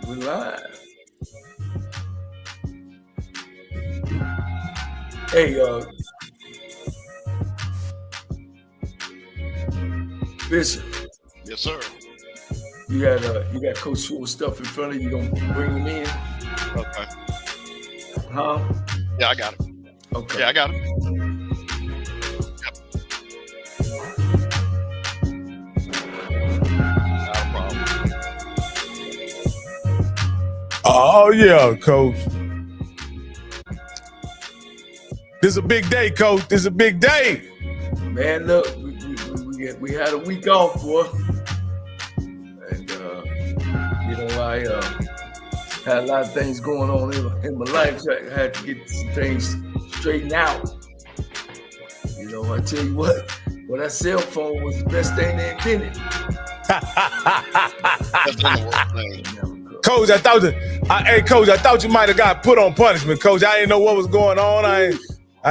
We're live. Hey, Bishop. Yes, sir. You got Coach Sewell stuff in front of you. You gonna bring him in? Okay. Huh? Yeah, I got it. Okay. Yeah, I got it. Not a problem. Oh yeah, Coach. This is a big day, Coach. This is a big day. Man, look, we had a week off, boy, and I had a lot of things going on in my life. So I had to get some things straightened out. You know, I tell you what, that cell phone was the best thing they invented. That's been the worst thing. Coach, Coach, I thought you might have got put on punishment, Coach. I didn't know what was going on. I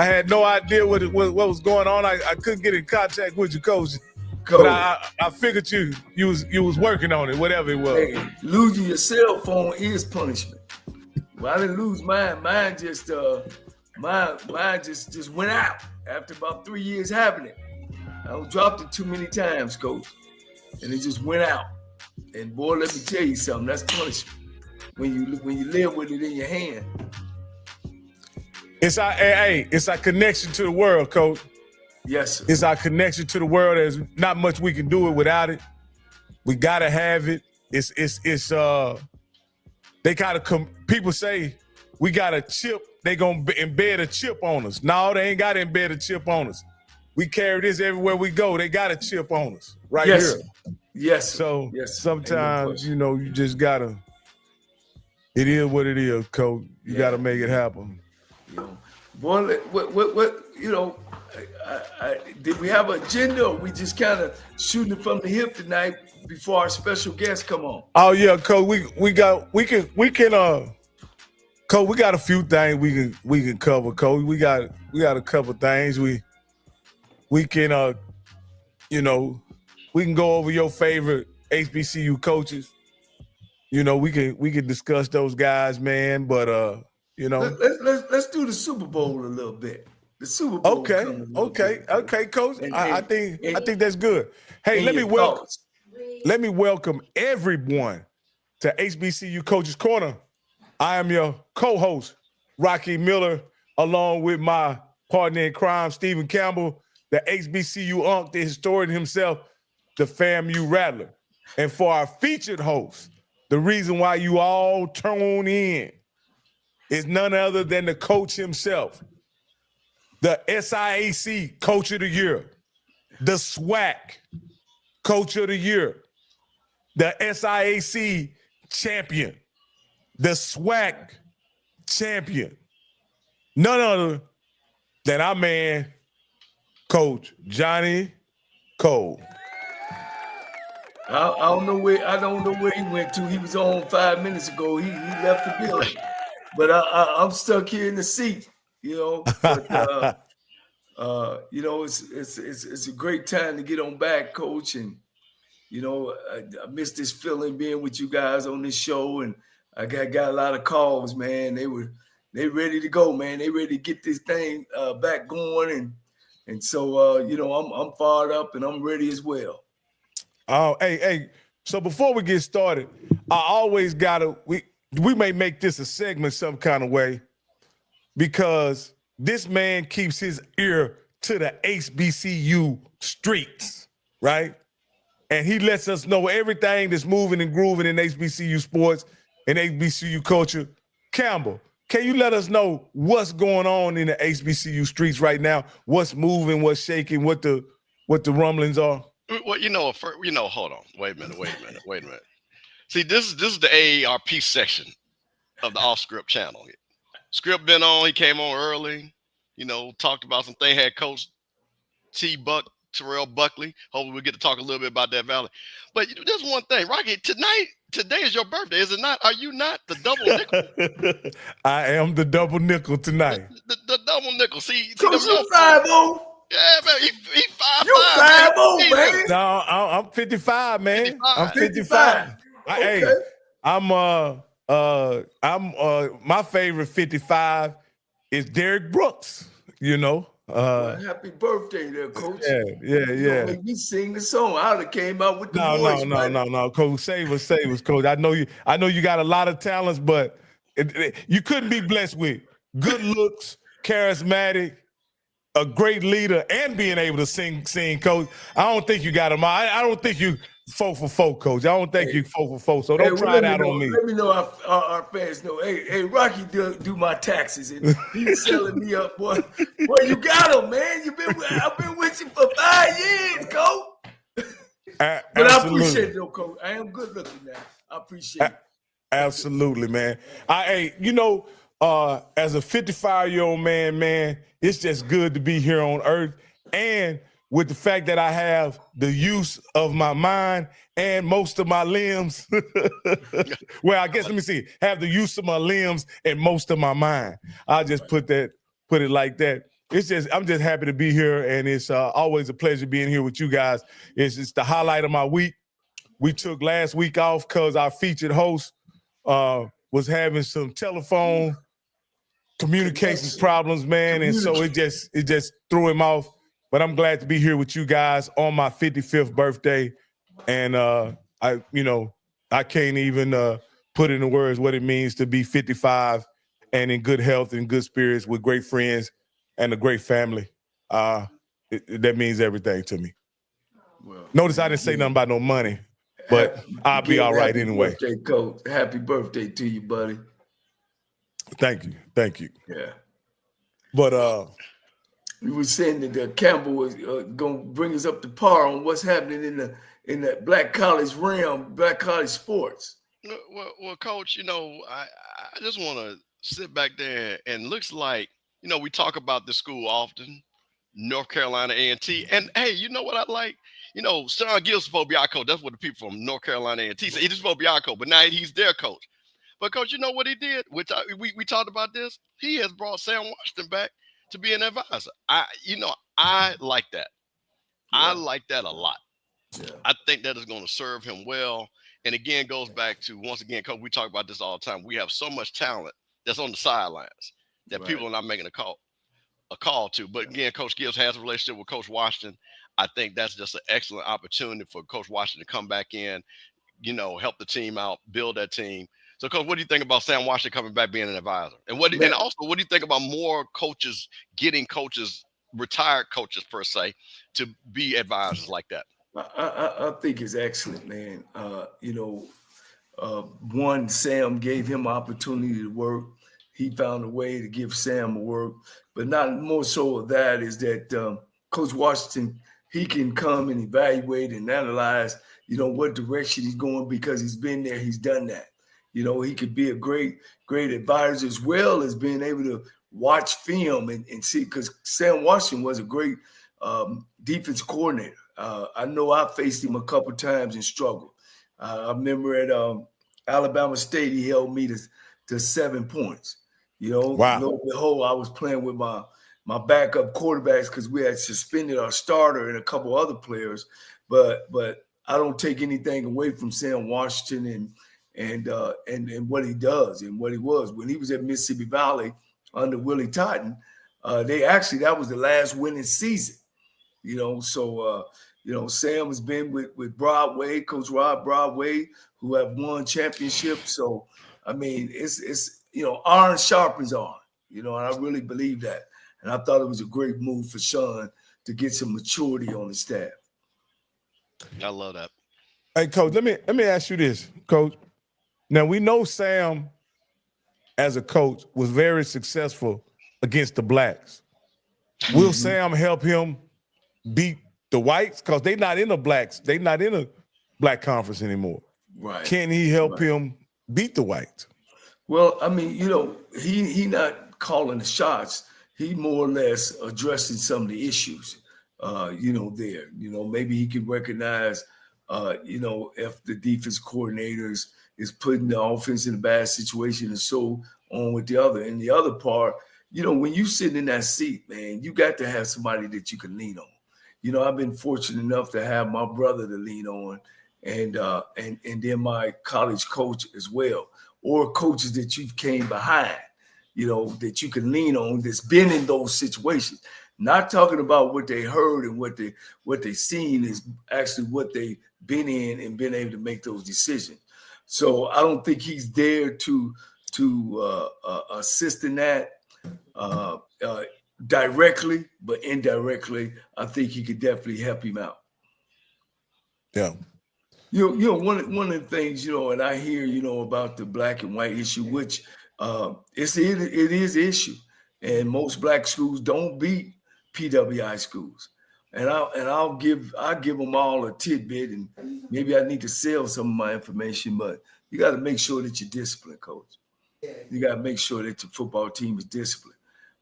had no idea what was going on. I couldn't get in contact with you, Coach. But I figured you was working on it, whatever it was. Hey, losing your cell phone is punishment. Well, I didn't lose mine. Mine just went out after about 3 years having it. I dropped it too many times, Coach, and it just went out. And boy, let me tell you something. That's punishment when you live with it in your hand. It's our connection to the world, Coach. Yes, sir. It's our connection to the world. There's not much we can do it without it. We gotta have it. People say we got a chip. They gonna embed a chip on us. No, they ain't got to embed a chip on us. We carry this everywhere we go. They got a chip on us right here. Sir. Yes. Sir. So yes, sometimes, you just gotta. It is what it is, Coach. You gotta make it happen. Boy, what did we have an agenda, or we just kind of shooting it from the hip tonight before our special guests come on? Oh yeah, Coach. We got Coach, we got a few things we can cover, Coach. We got a couple things. We can we can go over your favorite HBCU coaches. We can discuss those guys, man. But let's do the Super Bowl a little bit. The Super Bowl. Okay, Coach. I think that's good. Hey, let me welcome everyone to HBCU Coaches Corner. I am your co-host, Rocky Miller, along with my partner in crime, Stephen Campbell, the HBCU Unk, the historian himself, the FAMU Rattler. And for our featured host, the reason why you all tune in is none other than the coach himself, the SIAC Coach of the Year, the SWAC Coach of the Year, the SIAC champion, the SWAC champion, none other than our man, Coach Johnny Cole. I don't know where he went to. He was on 5 minutes ago. He left the building, but I'm stuck here in the seat. But, it's a great time to get on back, Coach. And I miss this feeling being with you guys on this show. And I got a lot of calls, man. They ready to go, man. They ready to get this thing back going. And so I'm fired up and I'm ready as well. Oh, hey. So before we get started, I always we may make this a segment some kind of way, because this man keeps his ear to the HBCU streets, right? And he lets us know everything that's moving and grooving in HBCU sports and HBCU culture. Campbell, can you let us know what's going on in the HBCU streets right now? What's moving, what's shaking, what the rumblings are? Well, hold on. Wait a minute. See, this is the AARP section of the Off Script channel. Script been on. He came on early. Talked about some thing. Had Coach Terrell Buckley. Hopefully we'll get to talk a little bit about that Valley. But just one thing, Rocky. Today is your birthday, is it not? Are you not the double nickel? I am the double nickel tonight. The double nickel. See, Coach, you 5-0. Yeah, man, he 5'5". You 5-0, man. No, I'm 55, man. 55. I'm 55. Okay. My favorite 55 is Derek Brooks, Well, happy birthday there, Coach. Yeah. You gonna make me sing the song. I would have came out with the voice. No. Coach, save us, Coach. I know you got a lot of talents, but you couldn't be blessed with good looks, charismatic, a great leader, and being able to sing, Coach. I don't think you got him. I don't think you 4 for 4, Coach. I don't think you 4 for 4. So don't try it out on me. Let me know our fans know. Hey, Rocky do my taxes, and he's selling me up, boy. Boy, you got him, man. I've been with you for 5 years, Coach. But I appreciate it, though, Coach. I am good looking now. I appreciate it. Absolutely, man. As a 55-year-old man, it's just good to be here on earth. And with the fact that I have the use of my mind and most of my limbs, well, I guess, let me see, have the use of my limbs and most of my mind. I'll just put it like that. I'm just happy to be here, and it's always a pleasure being here with you guys. It's the highlight of my week. We took last week off because our featured host was having some telephone communications problems, man, and so it just threw him off. But I'm glad to be here with you guys on my 55th birthday, and I can't even put into words what it means to be 55 and in good health and good spirits with great friends and a great family. That means everything to me. Well, notice I didn't say nothing about no money, but I'll be all right anyway. Happy birthday, Coach. Happy birthday to you, buddy. Thank you. Yeah. But you were saying that Campbell was going to bring us up to par on what's happening in that black college realm, black college sports. Well, Coach, I just want to sit back there, and looks like, we talk about this school often, North Carolina A&T, and hey, you know what I like? Sean Gill's supposed to be our coach. That's what the people from North Carolina A&T say. He's supposed to be our coach, but now he's their coach. But Coach, you know what he did? Which we talked about this. He has brought Sam Washington back to be an advisor. I like that. Yeah. I like that a lot. Yeah. I think that is going to serve him well. And again, goes back to, once again, Coach, we talk about this all the time. We have so much talent that's on the sidelines that people are not making a call to. But again, Coach Gibbs has a relationship with Coach Washington. I think that's just an excellent opportunity for Coach Washington to come back in, help the team out, build that team. So, Coach, what do you think about Sam Washington coming back being an advisor? And also, what do you think about more coaches getting retired coaches per se, to be advisors like that? I think it's excellent, man. One, Sam gave him opportunity to work. He found a way to give Sam a work, but not more so of that is that Coach Washington, he can come and evaluate and analyze, what direction he's going, because he's been there, he's done that. He could be a great advisor, as well as being able to watch film and see, because Sam Washington was a great defense coordinator. I know I faced him a couple times and struggled. I remember at Alabama State, he held me to 7 points. Wow. Lo and behold, I was playing with my backup quarterbacks because we had suspended our starter and a couple other players. But I don't take anything away from Sam Washington and what he does and what he was. When he was at Mississippi Valley under Willie Totten, that was the last winning season. Sam has been with Broadway, Coach Rob Broadway, who have won championships. So, I mean, it's iron sharpens iron, and I really believe that. And I thought it was a great move for Sean to get some maturity on the staff. I love that. Hey, Coach, let me ask you this, Coach. Now, we know Sam, as a coach, was very successful against the blacks. Will Sam help him beat the whites? Because they're not in the blacks. They're not in a black conference anymore. Right. Can he help him beat the whites? Well, I mean, he not calling the shots. He more or less addressing some of the issues, there. Maybe he can recognize, if the defense coordinators is putting the offense in a bad situation and so on with the other. And the other part, when you sitting in that seat, man, you got to have somebody that you can lean on. I've been fortunate enough to have my brother to lean on. and then my college coach as well, or coaches that you've came behind, that you can lean on, that's been in those situations. Not talking about what they heard and what they seen, is actually what they've been in and been able to make those decisions. So I don't think he's there to assist in that directly, but indirectly, I think he could definitely help him out. Yeah. One of the things, and I hear, about the black and white issue, which it is an issue, and most black schools don't beat PWI schools, and I'll give them all a tidbit, and maybe I need to sell some of my information, but you got to make sure that you're disciplined, coach. You got to make sure that your football team is disciplined.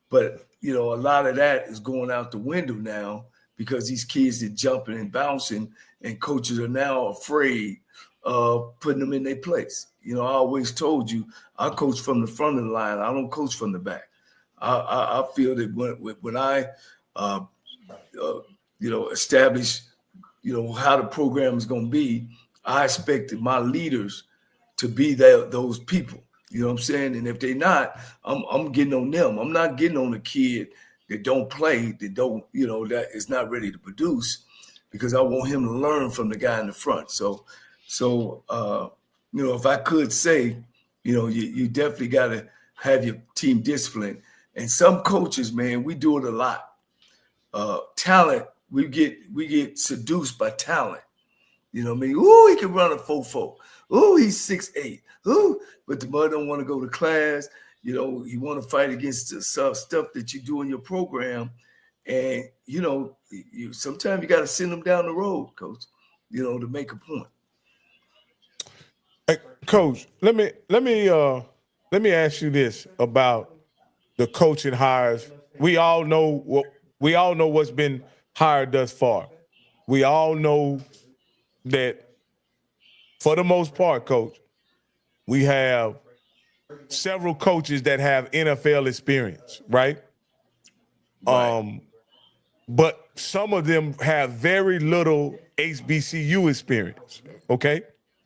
But, a lot of that is going out the window now because these kids are jumping and bouncing, and coaches are now afraid of putting them in their place. I always told you, I coach from the front of the line. I don't coach from the back. I feel that when I, establish, how the program is going to be, I expected my leaders to be those people. You know what I'm saying? And if they're not, I'm getting on them. I'm not getting on a kid that don't play, that don't, that is not ready to produce, because I want him to learn from the guy in the front. So if I could say, you definitely got to have your team disciplined. And some coaches, man, we do it a lot. Talent, we get seduced by talent. You know what I mean? Ooh, he can run a 4.4. Ooh, he's 6'8". Ooh, but the mother don't want to go to class. He want to fight against the stuff that you do in your program. And, sometimes you got to send them down the road, coach, to make a point. Hey, Coach, let me ask you this about the coaching hires. We all know what's been hired thus far. We all know that for the most part, Coach, we have several coaches that have NFL experience, right? But some of them have very little HBCU experience, okay?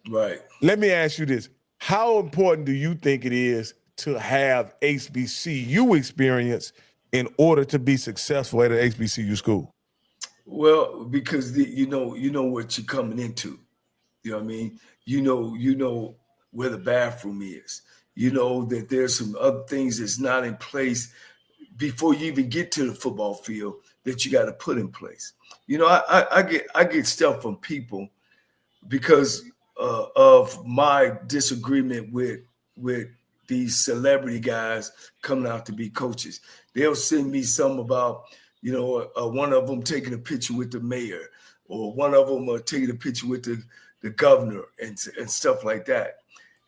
Right. Let me ask you this. How important do you think it is to have HBCU experience in order to be successful at an HBCU school? Well, because you know what you're coming into. You know what I mean? You know where the bathroom is. You know that there's some other things that's not in place before you even get to the football field that you got to put in place. I get stuff from people because of my disagreement with these celebrity guys coming out to be coaches. They'll send me some about, one of them taking a picture with the mayor, or one of them taking a picture with the governor and stuff like that.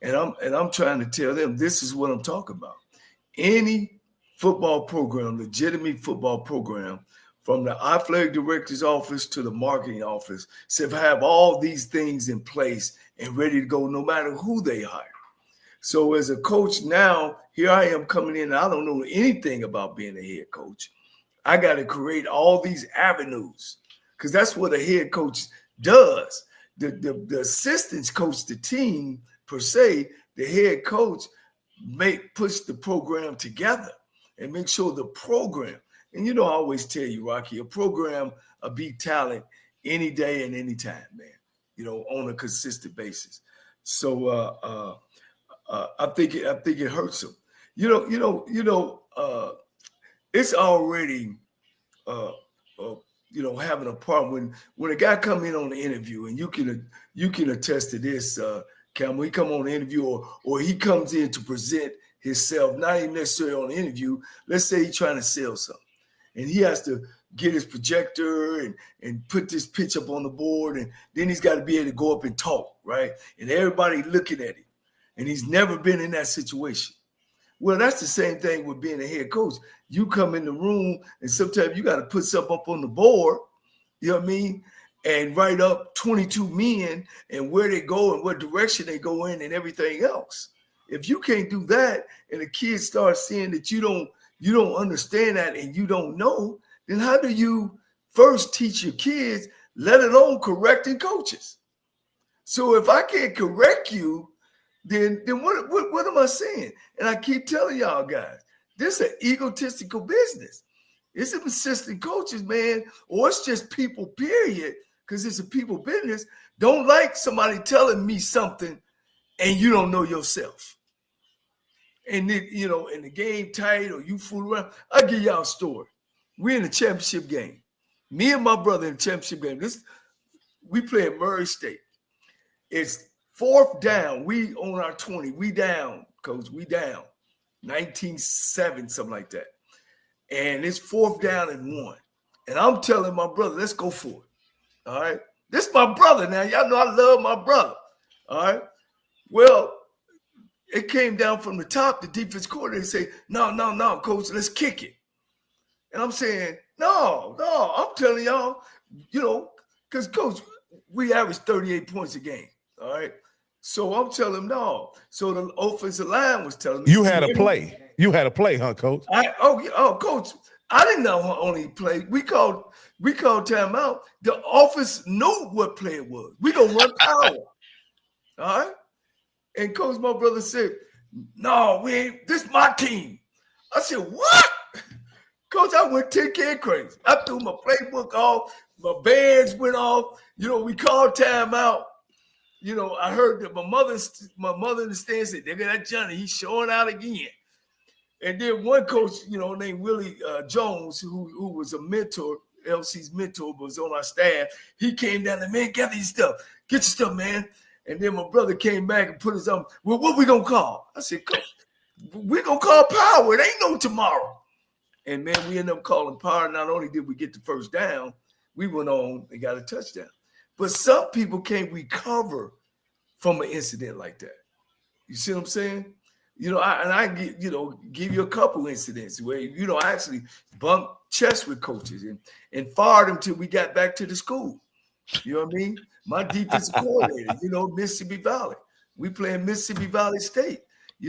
And I'm trying to tell them, this is what I'm talking about. Any football program, legitimate football program, from the athletic director's office to the marketing office, should have all these things in place and ready to go no matter who they hire. So as a coach now, here I am coming in, and I don't know anything about being a head coach. I got to create all these avenues, because that's what a head coach does. The assistants coach the team per se. The head coach push the program together and make sure the program, and I always tell you, Rocky, a program will beat talent any day and any time, man, on a consistent basis. So I think it hurts them. It's already having a problem when a guy come in on the interview, and you can attest to this, Cam, when he come on the interview, or he comes in to present himself, not even necessarily on the interview. Let's say he's trying to sell something, and he has to get his projector and put this pitch up on the board, and then he's got to be able to go up and talk, right? And everybody looking at him, and he's never been in that situation. Well, that's the same thing with being a head coach. You come in the room, and sometimes you got to put something up on the board, you know what I mean, and write up 22 men and where they go and what direction they go in and everything else. If you can't do that, and the kids start seeing that you don't understand that and you don't know, then how do you first teach your kids, let alone correcting coaches? So if I can't correct you, then what am I saying? And I keep telling y'all guys, this is an egotistical business. It's some assistant coaches, man, or it's just people, period, because it's a people business. Don't like somebody telling me something and you don't know yourself. And then, in the game tight or you fool around. I'll give y'all a story. We're in the championship game. Me and my brother in the championship game. We play at Murray State. It's 4th down. We on our 20. We down, coach. We down. 19-7, something like that. And it's 4th down and 1. And I'm telling my brother, let's go for it. All right. This is my brother now. Y'all know I love my brother. All right. Well, it came down from the top, the defense coordinator say, no, coach, let's kick it. And I'm saying, no, I'm telling y'all, because, coach, we average 38 points a game, all right? So I'm telling them, no. So the offensive line was telling me. You had a play. You had a play, huh, coach? Coach, I didn't know only play. We called timeout. The offense knew what play it was. We going to run power, all right? And coach, my brother said, no, this is my team. I said, what? Coach, I went 10K crazy. I threw my playbook off. My bands went off. We called timeout. I heard that my mother in the stands said, "Look at that Johnny, he's showing out again." And then one coach, named Willie Jones, who was a mentor, LC's mentor, was on our staff. He came down and, man, gather your stuff. Get your stuff, man. And then my brother came back and put his arm. Well, what we gonna call? I said, coach, we gonna call power. It ain't no tomorrow. And man, we ended up calling power. Not only did we get the first down, we went on and got a touchdown. But some people can't recover from an incident like that. You see what I'm saying? I give you a couple incidents where, I actually bumped chests with coaches and fired them till we got back to the school. You know what I mean? My defensive coordinator, Mississippi Valley. We play in Mississippi Valley State. We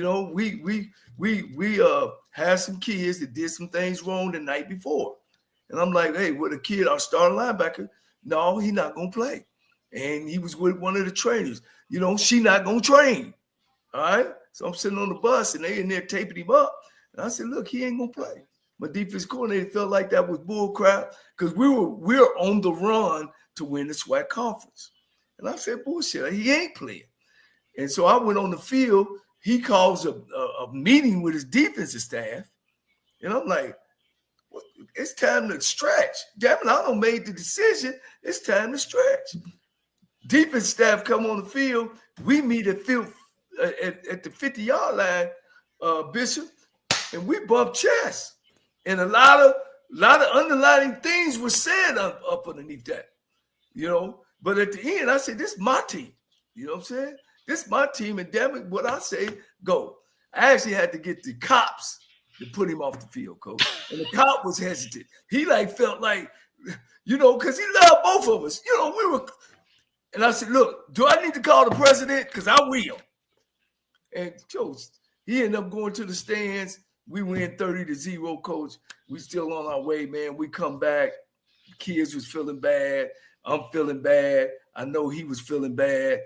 had some kids that did some things wrong the night before. And I'm like, hey, with a kid, our starting linebacker, no, he's not going to play. And he was with one of the trainers. She not going to train. All right? So I'm sitting on the bus, and they in there taping him up. And I said, look, he ain't going to play. My defense coordinator felt like that was bull crap because we're on the run to win the SWAC conference. And I said, bullshit, he ain't playing. And so I went on the field. He calls a meeting with his defensive staff. And I'm like, well, it's time to stretch. Damn it, I done made the decision. It's time to stretch. Defense staff come on the field. We meet at the 50-yard line, Bishop, and we bump chests. And a lot of underlining things were said up underneath that, But at the end, I said, this is my team. You know what I'm saying? This is my team, and damn it, what I say, go. I actually had to get the cops to put him off the field, coach. And the cop was hesitant. He felt like, because he loved both of us. And I said, look, do I need to call the president? Because I will. And coach, he ended up going to the stands. We win 30-0, coach. We still on our way, man. We come back. The kids was feeling bad. I'm feeling bad. I know he was feeling bad.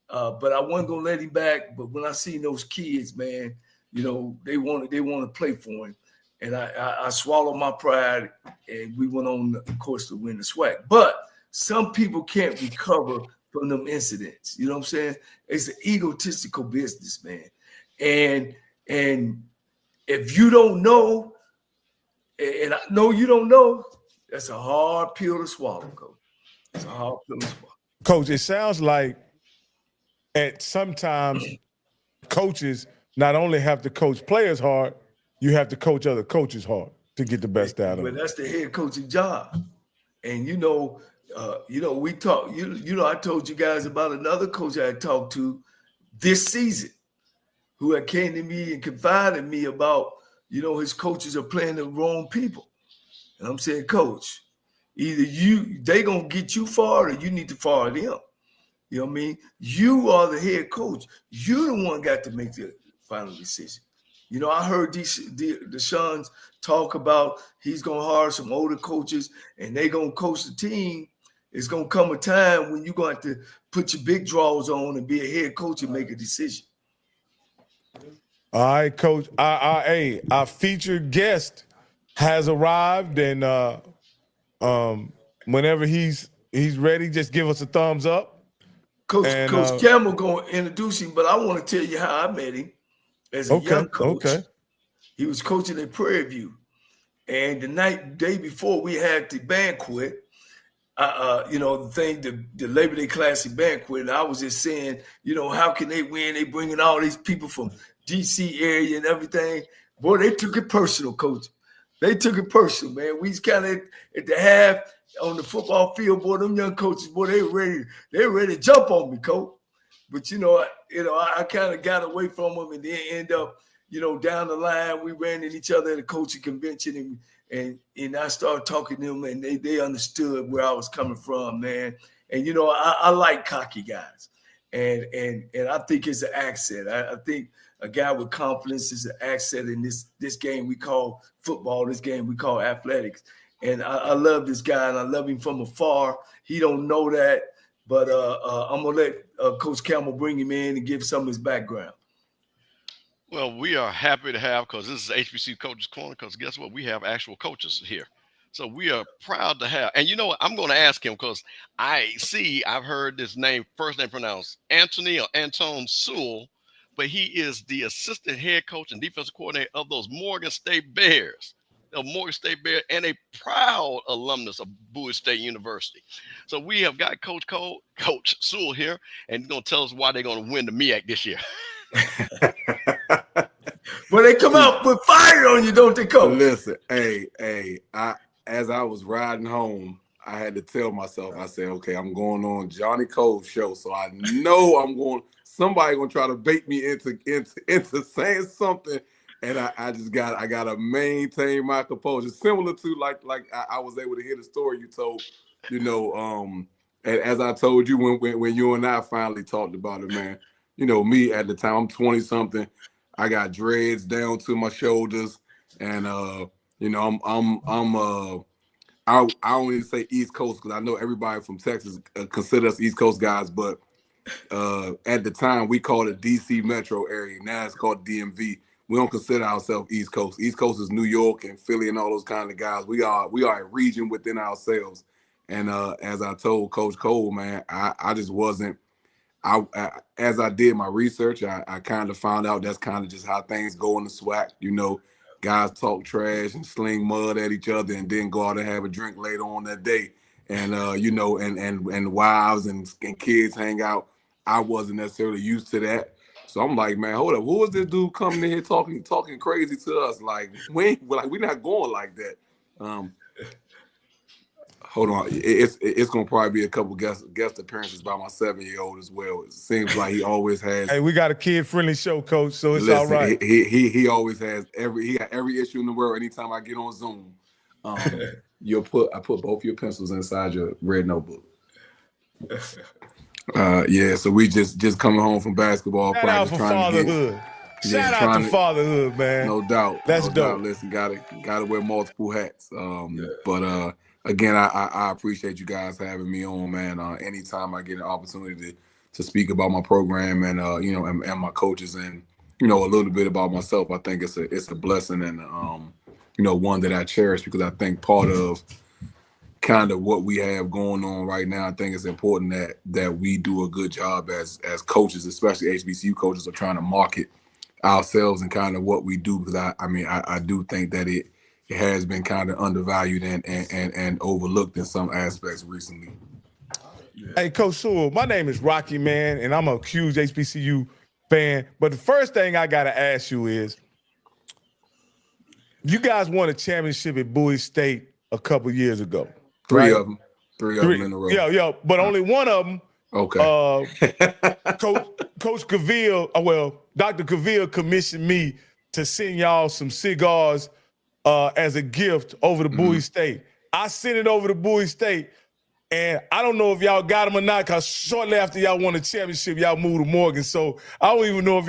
But I wasn't going to let him back. But when I seen those kids, man, they want to play for him. And I swallowed my pride, and we went on, of course, to win the SWAC. But some people can't recover from them incidents. You know what I'm saying? It's an egotistical business, man. And if you don't know, and I know you don't know, that's a hard pill to swallow, coach. It's a hard pill to swallow. Coach, it sounds like sometimes coaches not only have to coach players hard, you have to coach other coaches hard to get the best out of them. But that's the head coaching job. And we talk. I told you guys about another coach I had talked to this season, who had came to me and confided in me about, his coaches are playing the wrong people. And I'm saying, coach, either they gonna get you far, or you need to fire them. You know what I mean? You are the head coach. You the one got to make the final decision. I heard Deshaun's talk about he's gonna hire some older coaches and they gonna coach the team. it's gonna come a time when you're going to have to put your big draws on and be a head coach and make a decision. All right, Coach. Our featured guest has arrived, and whenever he's ready, just give us a thumbs up. Coach Campbell gonna introduce him, but I want to tell you how I met him as a young coach. Okay. He was coaching at Prairie View, and the day before we had the banquet, the Labor Day Classic banquet, and I was just saying, how can they win? They bringing all these people from DC area and everything. Boy, they took it personal, Coach. They took it personal, man. We was kind of at the half on the football field, boy. Them young coaches, boy, they were ready to jump on me, Coach. But I kind of got away from them, and then end up, down the line, we ran into each other at a coaching convention, and I started talking to them, and they understood where I was coming from, man. And I like cocky guys, and I think it's an asset. I think a guy with confidence is an asset in this game we call football, this game we call athletics. And I love this guy, and I love him from afar. He don't know that, but I'm gonna let Coach Campbell bring him in and give some of his background. Well, we are happy to have, because this is HBCU Coaches Corner, because guess what? We have actual coaches here. So we are proud to have. And you know what? I'm going to ask him, because I've heard this first name pronounced Antone Sewell, but he is the assistant head coach and defensive coordinator of those Morgan State Bears, and a proud alumnus of Bowie State University. So we have got Coach Sewell here, and he's going to tell us why they're going to win the MEAC this year. Well, they come out with fire on you, don't they, Coach? Listen, as I was riding home, I had to tell myself, I said, okay, I'm going on Johnny Cole's show, so I know somebody gonna try to bait me into saying something, and I got to maintain my composure, similar to like I was able to hear the story you told, and as I told you when you and I finally talked about it, man. Me at the time, I'm 20-something. I got dreads down to my shoulders, and I don't even say East Coast, because I know everybody from Texas consider us East Coast guys, but at the time we called it DC metro area. Now it's called DMV. We don't consider ourselves East Coast. East Coast is New York and Philly and all those kind of guys. We are a region within ourselves. And as I told Coach Cole, man, I just wasn't. As I did my research, I kind of found out that's kind of just how things go in the SWAC. Guys talk trash and sling mud at each other, and then go out and have a drink later on that day. And and wives and kids hang out. I wasn't necessarily used to that, so I'm like, man, hold up, who is this dude coming in here talking crazy to us? Like we're not going like that. Hold on, it's gonna probably be a couple guest appearances by my 7-year-old as well. It seems like he always has. Hey, we got a kid-friendly show, Coach, so it's all right. He always has he got every issue in the world. Anytime I get on Zoom, I put both your pencils inside your red notebook. So we just coming home from basketball Shout practice, out for fatherhood. Shout out to fatherhood, man. No doubt. That's dope. Listen, gotta wear multiple hats. But again, I appreciate you guys having me on, man. Anytime I get an opportunity to speak about my program and and my coaches and a little bit about myself, I think it's a blessing and one that I cherish, because I think part of kind of what we have going on right now, I think it's important that we do a good job as coaches, especially HBCU coaches, are trying to market ourselves and kind of what we do, because I do think that it has been kind of undervalued and overlooked in some aspects recently. Hey, Coach Sewell, my name is Rocky, man, and I'm a huge HBCU fan. But the first thing I got to ask you is, you guys won a championship at Bowie State a couple years ago. Three of them in a row. Yeah, but only one of them. Okay. Coach Cavill, Dr. Cavill commissioned me to send y'all some cigars as a gift over to Bowie State. I sent it over to Bowie State, and I don't know if y'all got them or not, because shortly after y'all won the championship, y'all moved to Morgan. So I don't even know if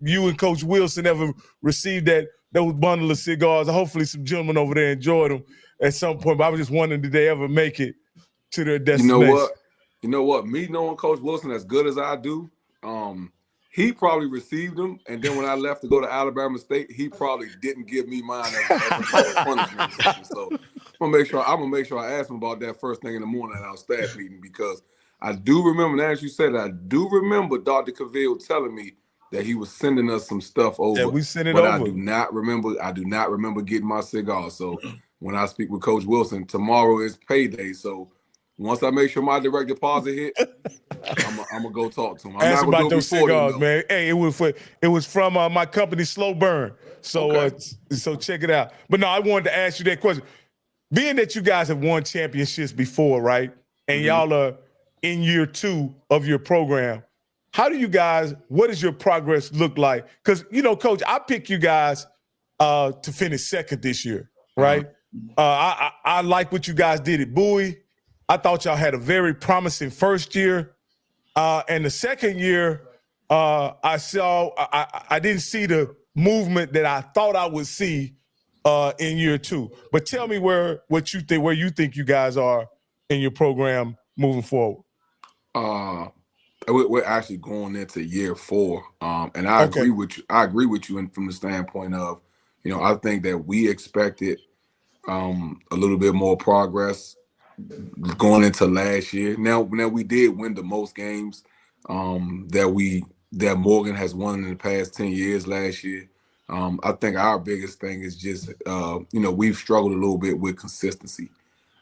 you and Coach Wilson ever received those bundle of cigars. Hopefully some gentlemen over there enjoyed them at some point, but I was just wondering, did they ever make it to their destination. You know what? Me knowing Coach Wilson as good as I do, he probably received them, and then when I left to go to Alabama State, he probably didn't give me mine as a punishment or something. So I'm gonna make sure I ask him about that first thing in the morning at our staff meeting, because I do remember, and as you said, I do remember Dr. Cavill telling me that he was sending us some stuff over. Yeah, we sent it but over. I do not remember getting my cigar. So when I speak with Coach Wilson, tomorrow is payday. So once I make sure my direct deposit hit, I'm gonna go talk to him. I'm Ask not gonna about do it those before cigars, then, man. Hey, it was from my company, Slow Burn. So Okay. So check it out. But no, I wanted to ask you that question. Being that you guys have won championships before, right? And y'all are in year 2 of your program, what does your progress look like? Because, Coach, I picked you guys to finish second this year, right? I like what you guys did at Bowie. I thought y'all had a very promising first year. And the second year, I didn't see the movement that I thought I would see in year 2. But tell me where you think you guys are in your program moving forward. We're actually going into year 4, and I agree with you. I agree with you, from the standpoint of, I think that we expected a little bit more progress going into last year. Now we did win the most games that Morgan has won in the past 10 years last year. I think our biggest thing is just we've struggled a little bit with consistency.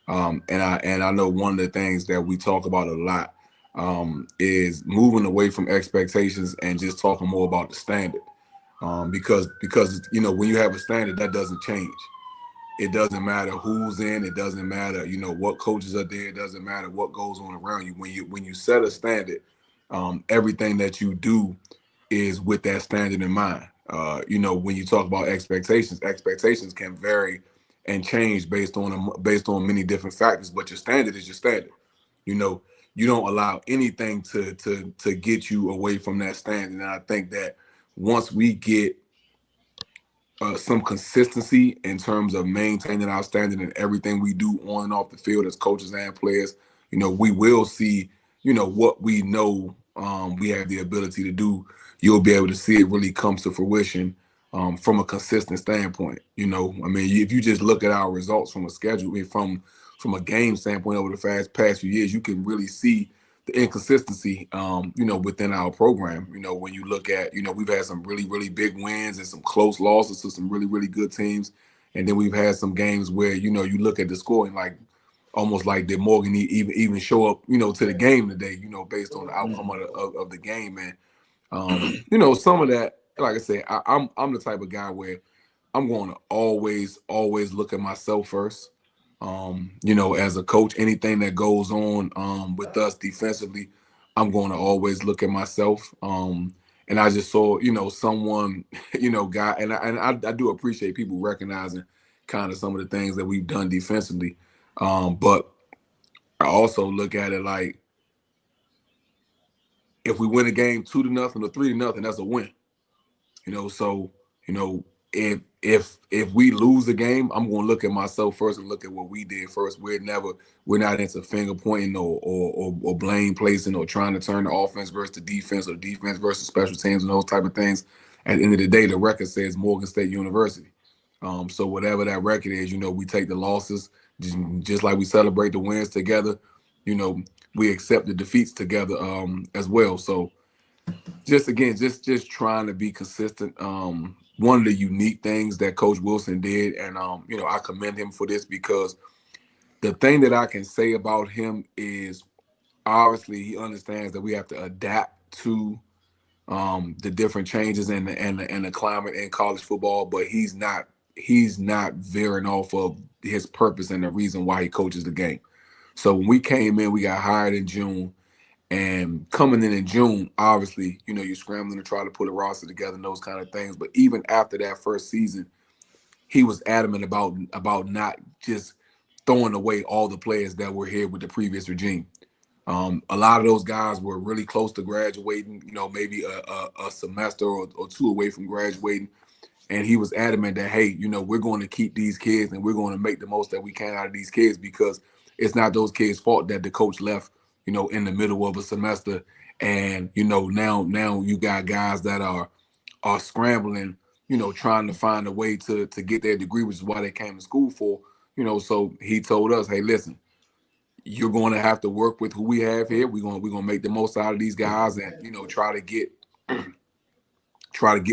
And I know one of the things that we talk about a lot is moving away from expectations and just talking more about the standard. Because when you have a standard, that doesn't change. It doesn't matter who's in. It doesn't matter, what coaches are there. It doesn't matter what goes on around you. When you set a standard, everything that you do is with that standard in mind. When you talk about expectations can vary and change based on many different factors. But your standard is your standard. You don't allow anything to get you away from that standard. And I think that once we get some consistency in terms of maintaining our standard in everything we do on and off the field as coaches and players, we will see, what we know we have the ability to do. You'll be able to see it really comes to fruition from a consistent standpoint. If you just look at our results from a schedule, from a game standpoint over the past few years, you can really see the inconsistency, within our program. When you look at, we've had some really, really big wins and some close losses to some really, really good teams. And then we've had some games where, you look at the scoring, like almost like did Morgan even show up, to the game today, based on the outcome of the game. And, some of that, like I said, I'm the type of guy where I'm going to always look at myself first. As a coach, anything that goes on with us defensively, I'm going to always look at myself. And I just saw, someone, guy, and I do appreciate people recognizing kind of some of the things that we've done defensively. But I also look at it like, if we win a game 2-0 or 3-0, that's a win. So, if we lose a game, I'm going to look at myself first and look at what we did first. We're not into finger pointing or blame placing or trying to turn the offense versus the defense or the defense versus special teams and those type of things. At the end of the day, the record says Morgan State University. So whatever that record is, we take the losses just like we celebrate the wins together. We accept the defeats together as well. So just trying to be consistent. One of the unique things that Coach Wilson did, and I commend him for this, because the thing that I can say about him is obviously he understands that we have to adapt to the different changes and the climate in college football, but he's not veering off of his purpose and the reason why he coaches the game. So when we came in, we got hired in June. And coming in June, obviously, you're scrambling to try to put a roster together and those kind of things. But even after that first season, he was adamant about not just throwing away all the players that were here with the previous regime. A lot of those guys were really close to graduating, maybe a semester or 2 away from graduating. And he was adamant that, hey, we're going to keep these kids and we're going to make the most that we can out of these kids, because it's not those kids' fault that the coach left, in the middle of a semester. And, now you got guys that are scrambling, trying to find a way to get their degree, which is why they came to school for, so he told us, hey, listen, you're going to have to work with who we have here. We're going to make the most out of these guys and, try to get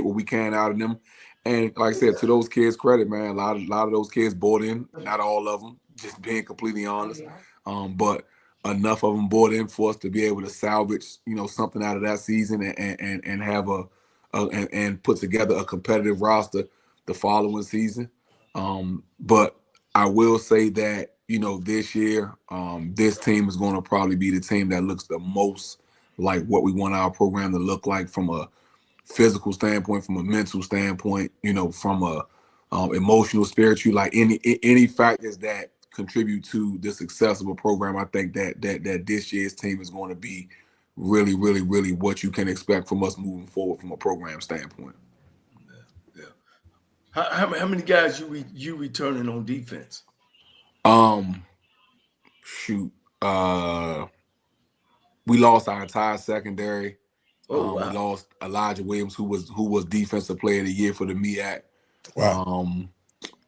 what we can out of them. And like I said, to those kids' credit, man, a lot of those kids bought in, not all of them, just being completely honest. But enough of them bought in for us to be able to salvage, something out of that season and have and put together a competitive roster the following season. But I will say that, this year, this team is going to probably be the team that looks the most like what we want our program to look like from a physical standpoint, from a mental standpoint, from a emotional, spiritual, like any factors that contribute to the success of a program. I think that this year's team is going to be really, really, really what you can expect from us moving forward from a program standpoint. Yeah. How many guys you returning on defense? We lost our entire secondary. Oh, wow. We lost Elijah Williams, who was Defensive Player of the Year for the MEAC. Wow.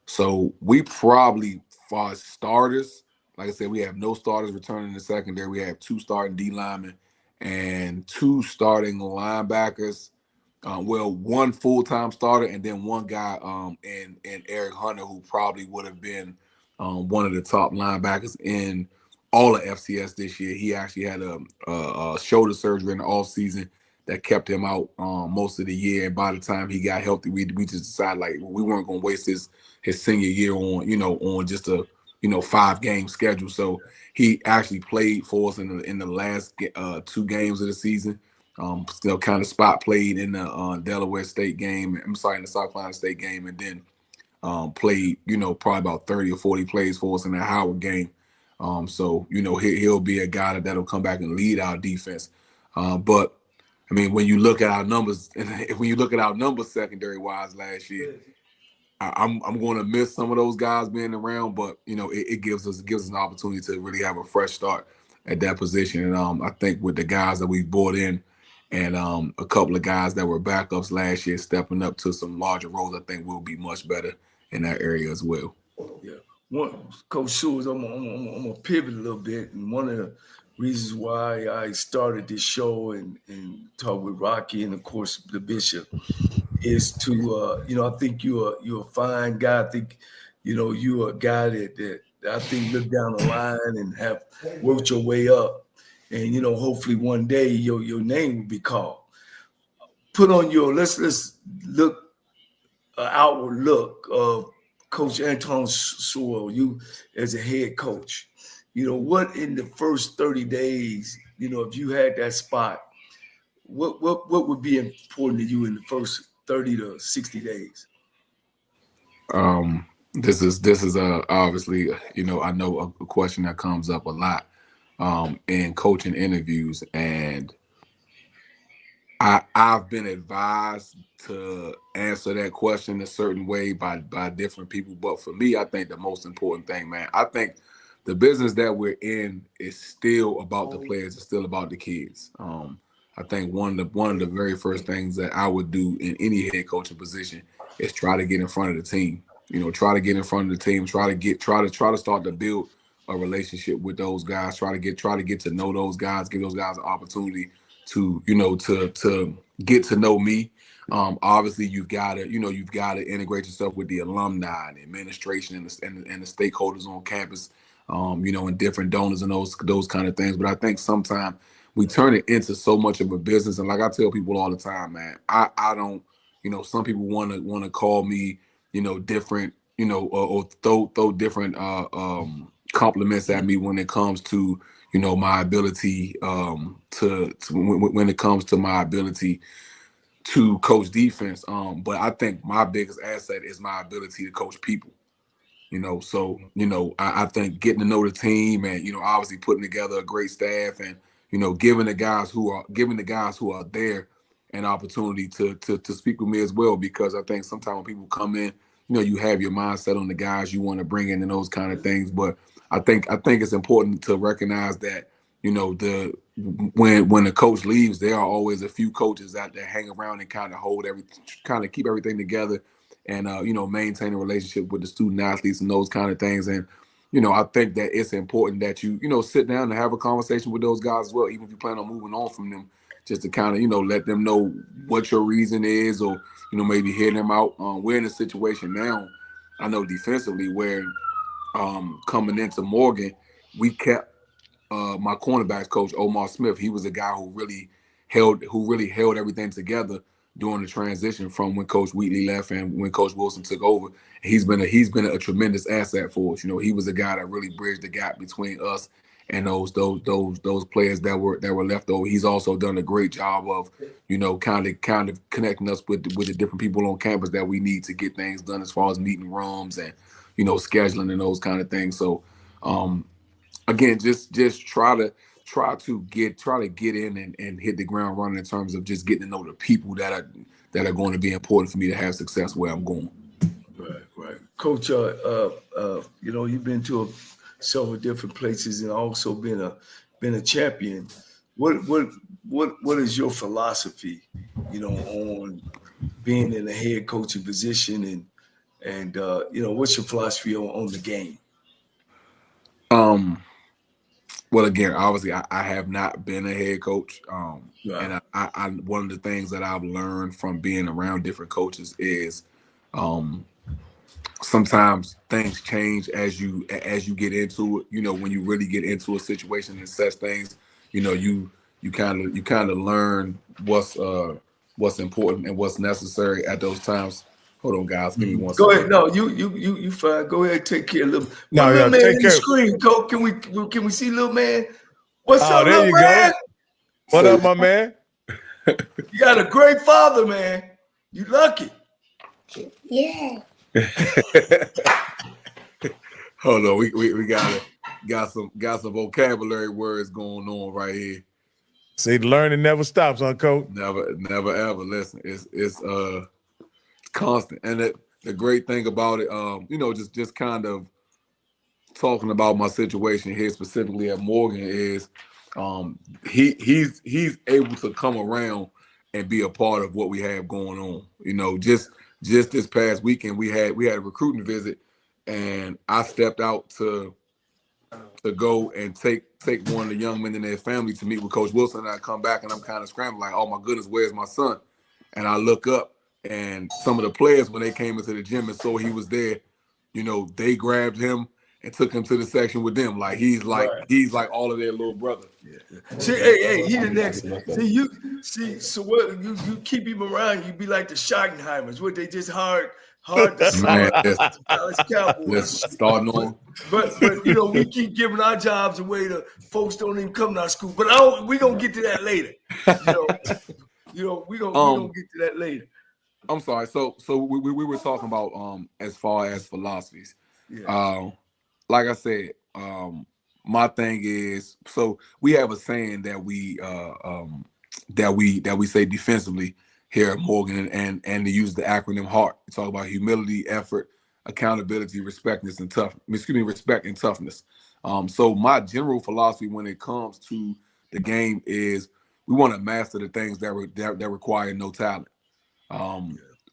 So we probably, for our starters, like I said, we have no starters returning in the secondary. We have 2 starting D linemen and 2 starting linebackers. 1 full-time starter and then 1 guy in Eric Hunter, who probably would have been one of the top linebackers in all of FCS this year. He actually had a shoulder surgery in the offseason that kept him out most of the year. And by the time he got healthy, we just decided like we weren't going to waste his senior year on just a 5-game schedule. So he actually played for us in the last 2 games of the season. Still kind of spot played in the Delaware State game. I'm sorry, in the South Carolina State game, and then played probably about 30 or 40 plays for us in that Howard game. So he'll be a guy that'll come back and lead our defense. But I mean, when you look at our numbers, secondary wise last year, I'm going to miss some of those guys being around, but it gives us an opportunity to really have a fresh start at that position. And I think with the guys that we brought in and a couple of guys that were backups last year stepping up to some larger roles, I think we'll be much better in that area as well. Yeah. Coach Sewell, I'm gonna pivot a little bit, and one of the reasons why I started this show and talk with Rocky and of course the Bishop is to I think you're a fine guy. I think you're a guy that I think look down the line and have worked your way up, and hopefully one day your name will be called. Put on your let's look outward look of Coach Antone Sewell, you as a head coach. What in the first 30 days, if you had that spot, what would be important to you in the first 30 to 60 days? This is obviously, I know a question that comes up a lot in coaching interviews, and I've been advised to answer that question a certain way by different people. But for me, I think the most important thing, man, I think the business that we're in is still about the players. It's still about the kids. I think one of the very first things that I would do in any head coaching position is try to get in front of the team. Try to get in front of the team. Try to start to build a relationship with those guys. Try to get to know those guys. Give those guys an opportunity to to get to know me. Obviously, you've got to integrate yourself with the alumni and the administration and the stakeholders on campus. And different donors and those kind of things. But I think sometimes we turn it into so much of a business. And like I tell people all the time, man, I don't, some people want to call me, different, or throw different compliments at me when it comes to, my ability when it comes to my ability to coach defense. But I think my biggest asset is my ability to coach people. So I think getting to know the team and obviously putting together a great staff and giving the guys who are there an opportunity to speak with me as well, because I think sometimes when people come in, you have your mindset on the guys you want to bring in and those kind of things. But I think it's important to recognize that, you know, when the coach leaves, there are always a few coaches out there hang around and kind of keep everything together, and you know, maintain a relationship with the student athletes and those kind of things. And you know, I think that it's important that you know, sit down and have a conversation with those guys as well, even if you plan on moving on from them, just to kind of, you know, let them know what your reason is, or you know, maybe hear them out. We're in a situation now, I know defensively, where coming into Morgan, we kept my cornerbacks coach Omar Smith. He was a guy who really held everything together during the transition from when Coach Wheatley left and when Coach Wilson took over. He's been a tremendous asset for us. You know, he was a guy that really bridged the gap between us and those players that were left over. He's also done a great job of, you know, kind of connecting us with the different people on campus that we need to get things done as far as meeting rooms and, you know, scheduling and those kind of things. So again, just try to get in and hit the ground running in terms of just getting to know the people that are going to be important for me to have success where I'm going. Right. Coach, you know, you've been to several different places and also been a champion. What is your philosophy, you know, on being in a head coaching position, and you know, what's your philosophy on the game? Well, again, obviously, I have not been a head coach, and I one of the things that I've learned from being around different coaches is, sometimes things change as you get into it. You know, when you really get into a situation and assess things, you know, you kind of learn what's important and what's necessary at those times. Hold on, guys. Give me one second. Go ahead. No, you fine. Go ahead. Take care, little. No, little man take in care. the screen, Coach. Can we see little man? What's up, there little you man? go. What up, my man? You got a great father, man. You lucky. Yeah. Hold on, we got some vocabulary words going on right here. See, the learning never stops, huh, Coach? Never ever. Listen, it's constant. And the great thing about it, you know, just kind of talking about my situation here specifically at Morgan is, he's able to come around and be a part of what we have going on. You know, just this past weekend we had a recruiting visit, and I stepped out to go and take one of the young men in their family to meet with Coach Wilson, and I come back and I'm kind of scrambling like, oh my goodness, where's my son? And I look up, and some of the players, when they came into the gym and saw he was there, you know, they grabbed him and took him to the section with them. Like he's like all of their little brother. Yeah. See, hey, he the next. So what you keep him around, you be like the Schottenheimers. What, they just hard to sell Dallas Cowboys. Let's start on. But you know, we keep giving our jobs away to folks don't even come to our school. But we gonna get to that later. You know, we gonna get to that later. I'm sorry. So we were talking about as far as philosophies. Yeah. Like I said, my thing is, so we have a saying that we say defensively here at Morgan, and to use the acronym HEART. We talk about humility, effort, accountability, respect and toughness. So my general philosophy when it comes to the game is we want to master the things that require no talent.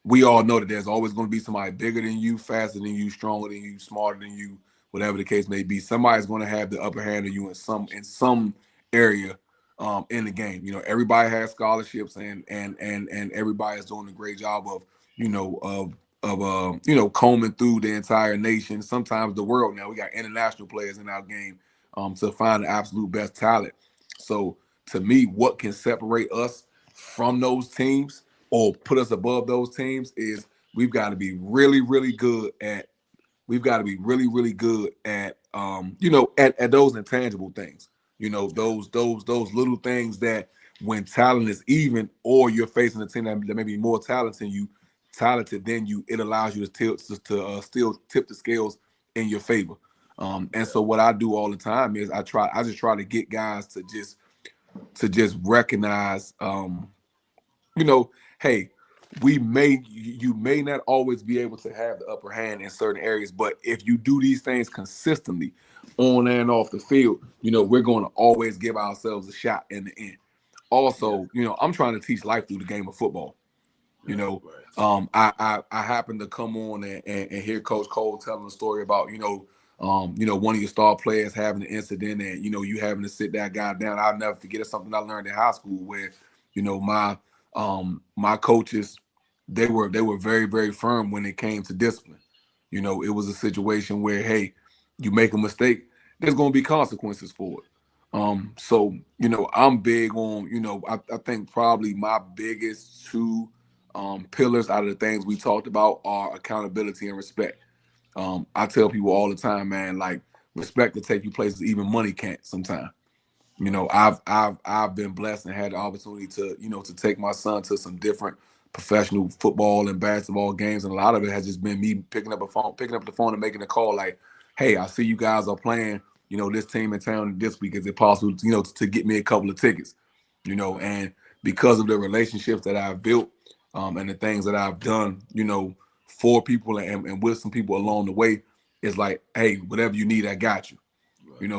We all know that there's always going to be somebody bigger than you, faster than you, stronger than you, smarter than you, whatever the case may be. Somebody's going to have the upper hand of you in some area in the game. You know, everybody has scholarships, and everybody is doing a great job of, you know, combing through the entire nation, sometimes the world. Now we got international players in our game to find the absolute best talent. So to me, what can separate us from those teams or put us above those teams is we've got to be really, really good at you know, at those intangible things. You know, those little things that when talent is even, or you're facing a team that may be more talented than you, it allows you to still tip the scales in your favor. And so what I do all the time is I just try to get guys to just recognize, you know, hey, you may not always be able to have the upper hand in certain areas, but if you do these things consistently, on and off the field, we're going to always give ourselves a shot in the end. Also, I'm trying to teach life through the game of football. I happened to come on and hear Coach Cole telling a story about, one of your star players having an incident and, you having to sit that guy down. I'll never forget. It's something I learned in high school where, my coaches, they were very, very firm when it came to discipline. It was a situation where, hey, you make a mistake, there's going to be consequences for it. So, I'm big on, I think probably my biggest two pillars out of the things we talked about are accountability and respect. I tell people all the time, man, like respect to take you places even money can't sometimes. I've been blessed and had the opportunity to, to take my son to some different professional football and basketball games. And a lot of it has just been me picking up the phone and making a call like, hey, I see you guys are playing, this team in town this week. Is it possible, to get me a couple of tickets, and because of the relationships that I've built and the things that I've done, for people and with some people along the way, it's like, hey, whatever you need, I got you.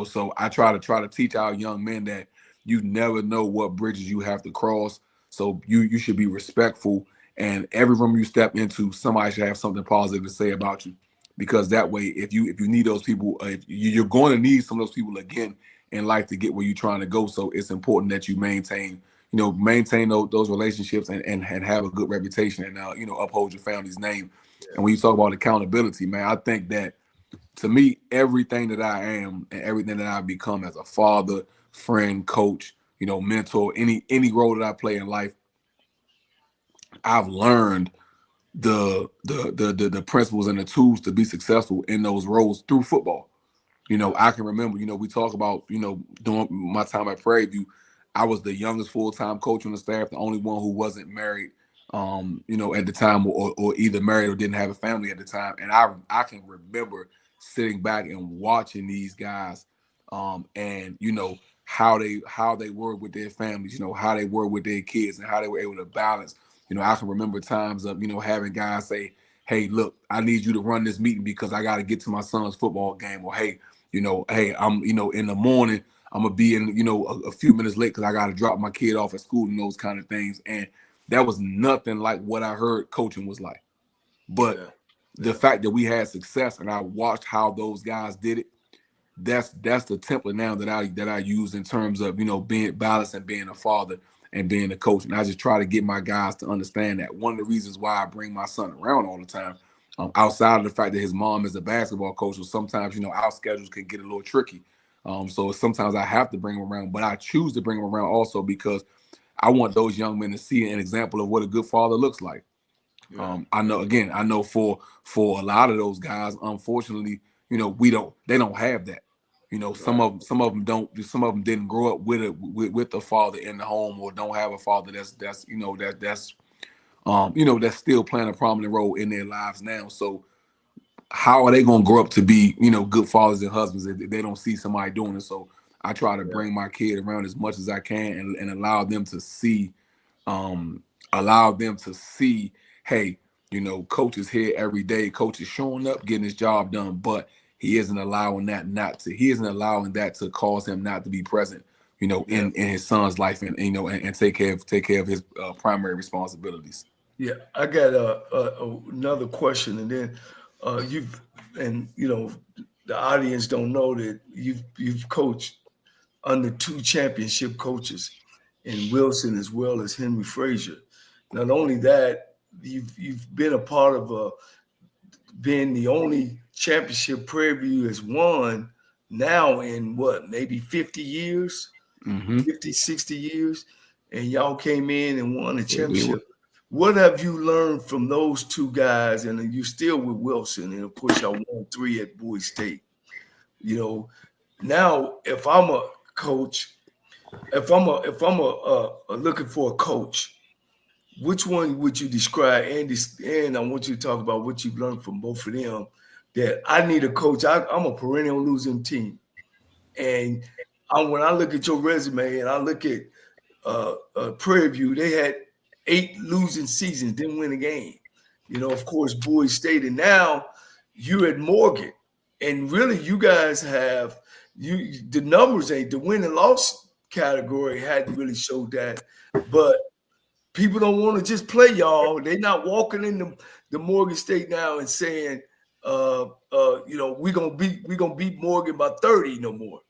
So I try to teach our young men that you never know what bridges you have to cross. So you should be respectful, and every room you step into, somebody should have something positive to say about you, because that way, if you need those people, you're going to need some of those people again in life to get where you're trying to go. So it's important that you maintain those relationships and have a good reputation and uphold your family's name. Yeah. And when you talk about accountability, man, I think that, to me, everything that I am and everything that I've become as a father, friend, coach, mentor, any role that I play in life, I've learned the principles and the tools to be successful in those roles through football. I can remember, we talk about, during my time at Prairie View, I was the youngest full-time coach on the staff, the only one who wasn't married, at the time, or either married or didn't have a family at the time. And I can remember sitting back and watching these guys, and how they were with their families, how they were with their kids, and how they were able to balance. I can remember times of having guys say, "Hey, look, I need you to run this meeting because I got to get to my son's football game," or "Hey, I'm in the morning, I'm gonna be in a few minutes late because I got to drop my kid off at school," and those kind of things. And that was nothing like what I heard coaching was like. But the fact that we had success and I watched how those guys did it, that's the template now that I use in terms of being balanced and being a father and being a coach. And I just try to get my guys to understand that one of the reasons why I bring my son around all the time, outside of the fact that his mom is a basketball coach, so sometimes our schedules can get a little tricky. So sometimes I have to bring him around, but I choose to bring him around also because I want those young men to see an example of what a good father looks like. Yeah. I know for a lot of those guys, unfortunately, they don't have that. Some of them don't. Some of them didn't grow up with a father in the home, or don't have a father that's still playing a prominent role in their lives now. So how are they going to grow up to be, good fathers and husbands if they don't see somebody doing it? So I try to bring my kid around as much as I can and allow them to see, hey, coach is here every day. Coach is showing up, getting his job done, but he isn't allowing that to cause him not to be present, in his son's life and take care of his primary responsibilities. Yeah, I got another question, and then the audience don't know that you've coached under 2 championship coaches in Wilson as well as Henry Frazier. Not only that, you've been a part of being the only championship Prairie View has won now in maybe 50 years, 50, 60 years, and y'all came in and won a championship. What have you learned from those 2 guys? And you're still with Wilson, and of course y'all won 3 at Bowie State. Now if I'm a coach, if I'm looking for a coach, which one would you describe? And I want you to talk about what you've learned from both of them. That I need a coach. I'm a perennial losing team, and when I look at your resume and I look at Prairie View, they had 8 losing seasons, didn't win a game. Of course, Bowie State, and now you're at Morgan, And really, you guys have the numbers ain't the win and loss category hadn't really showed that, but people don't want to just play y'all. They're not walking in the Morgan State now and saying, we're gonna beat Morgan by 30 no more.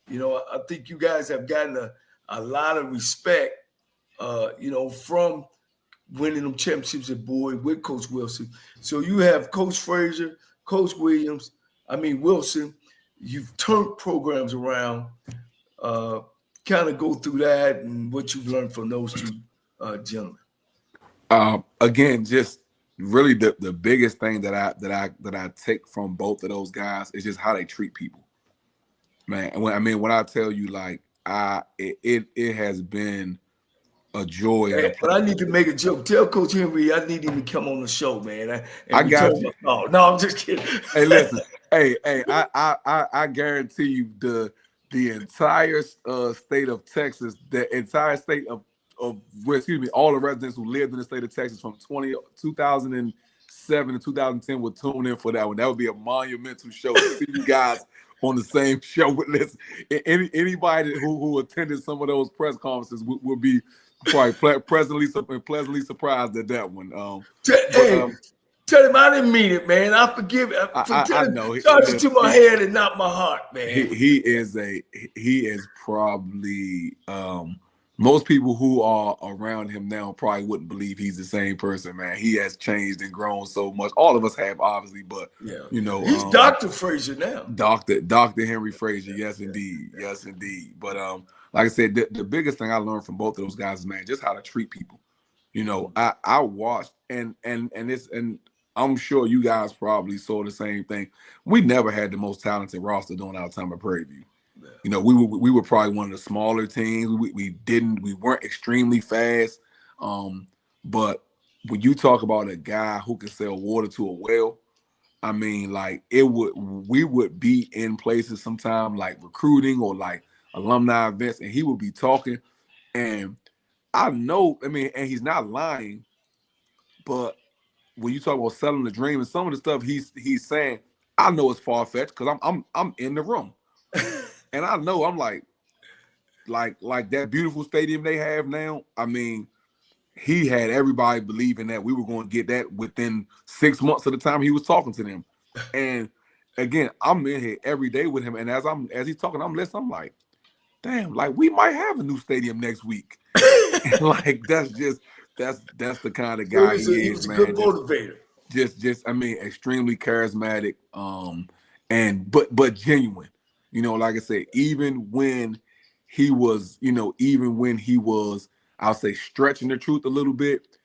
I think you guys have gotten a lot of respect, from winning them championships at Boyd with Coach Wilson. So you have Coach Frazier, Coach Wilson. You've turned programs around. Kind of go through that and what you've learned from those two gentlemen. Again, just really the biggest thing that I take from both of those guys is just how they treat people, man. And when I tell you, like, it has been a joy. Hey, but I need to make a joke. Tell Coach Henry I need him to come on the show, man. I got you. No, I'm just kidding. Hey, listen. I guarantee you the entire state of Texas, the entire state of all the residents who lived in the state of Texas from 2007 to 2010 would tune in for that one. That would be a monumental show to see you guys on the same show with this. Anybody who attended some of those press conferences would be probably pleasantly surprised at that one. Tell him I didn't mean it, man. I forgive it. I know. Charge it to my head and not my heart, man. He is probably most people who are around him now probably wouldn't believe he's the same person, man. He has changed and grown so much. All of us have, obviously, but he's Dr. Frazier now. Dr. Henry Frazier, yes indeed. But like I said, the biggest thing I learned from both of those guys is, man, just how to treat people. I watched and I'm sure you guys probably saw the same thing. We never had the most talented roster during our time at Prairie View. Yeah. We were probably one of the smaller teams. We weren't extremely fast. But when you talk about a guy who can sell water to a well, I mean, like, we would be in places sometime like recruiting or like alumni events, and he would be talking, and I know, and he's not lying, but when you talk about selling the dream and some of the stuff he's saying, I know it's far-fetched because I'm in the room. And I know I'm like that beautiful stadium they have now. I mean, he had everybody believing that we were going to get that within 6 months of the time he was talking to them. And again, I'm in here every day with him, and as he's talking, I'm listening. I'm like, damn, like, we might have a new stadium next week. Like, that's the kind of guy he is, man. Good motivator. Just extremely charismatic, but genuine. Like I said, even when he was, I'll say, stretching the truth a little bit,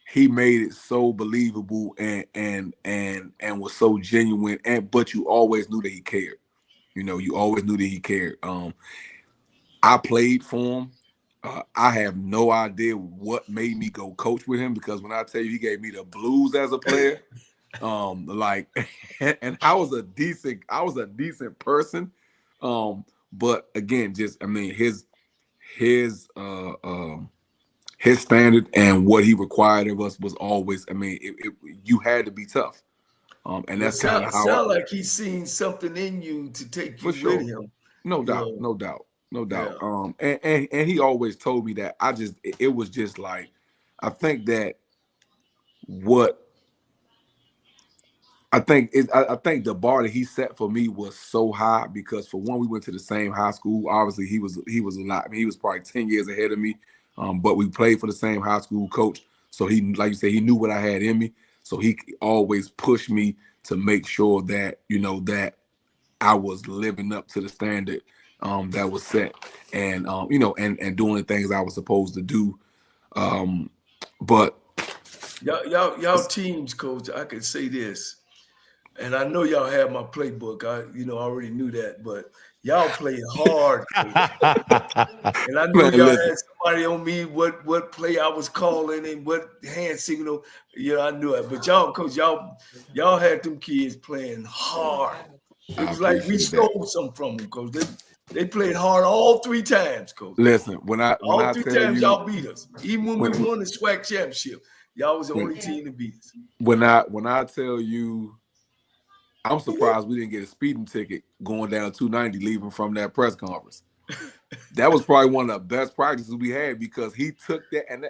he made it so believable and was so genuine. But you always knew that he cared. You always knew that he cared. I played for him. I have no idea what made me go coach with him, because when I tell you he gave me the blues as a player, and I was a decent person. But again, his standard and what he required of us was always, you had to be tough. And that's kind of how sound like he's seen something in you to take you with him. No doubt. Yeah. And he always told me that. It was just like, I think the bar that he set for me was so high because, for one, we went to the same high school. Obviously, he was a lot. He was probably 10 years ahead of me, but we played for the same high school coach. So he, like you said, he knew what I had in me. So he always pushed me to make sure that that I was living up to the standard that was set, and and doing the things I was supposed to do. But y'all teams, Coach, I can say this. And I know y'all have my playbook. I already knew that, but y'all play hard. And I know y'all had somebody on me what play I was calling and what hand signal. I knew it. But y'all, Coach, y'all had them kids playing hard. It was like we stole something from them, Coach. They played hard all 3 times, Coach. Listen, when I three times y'all beat us. Even when we won the SWAC championship, y'all was the only team to beat us. When I tell you, I'm surprised we didn't get a speeding ticket going down 290 leaving from that press conference. That was probably one of the best practices we had because he took that and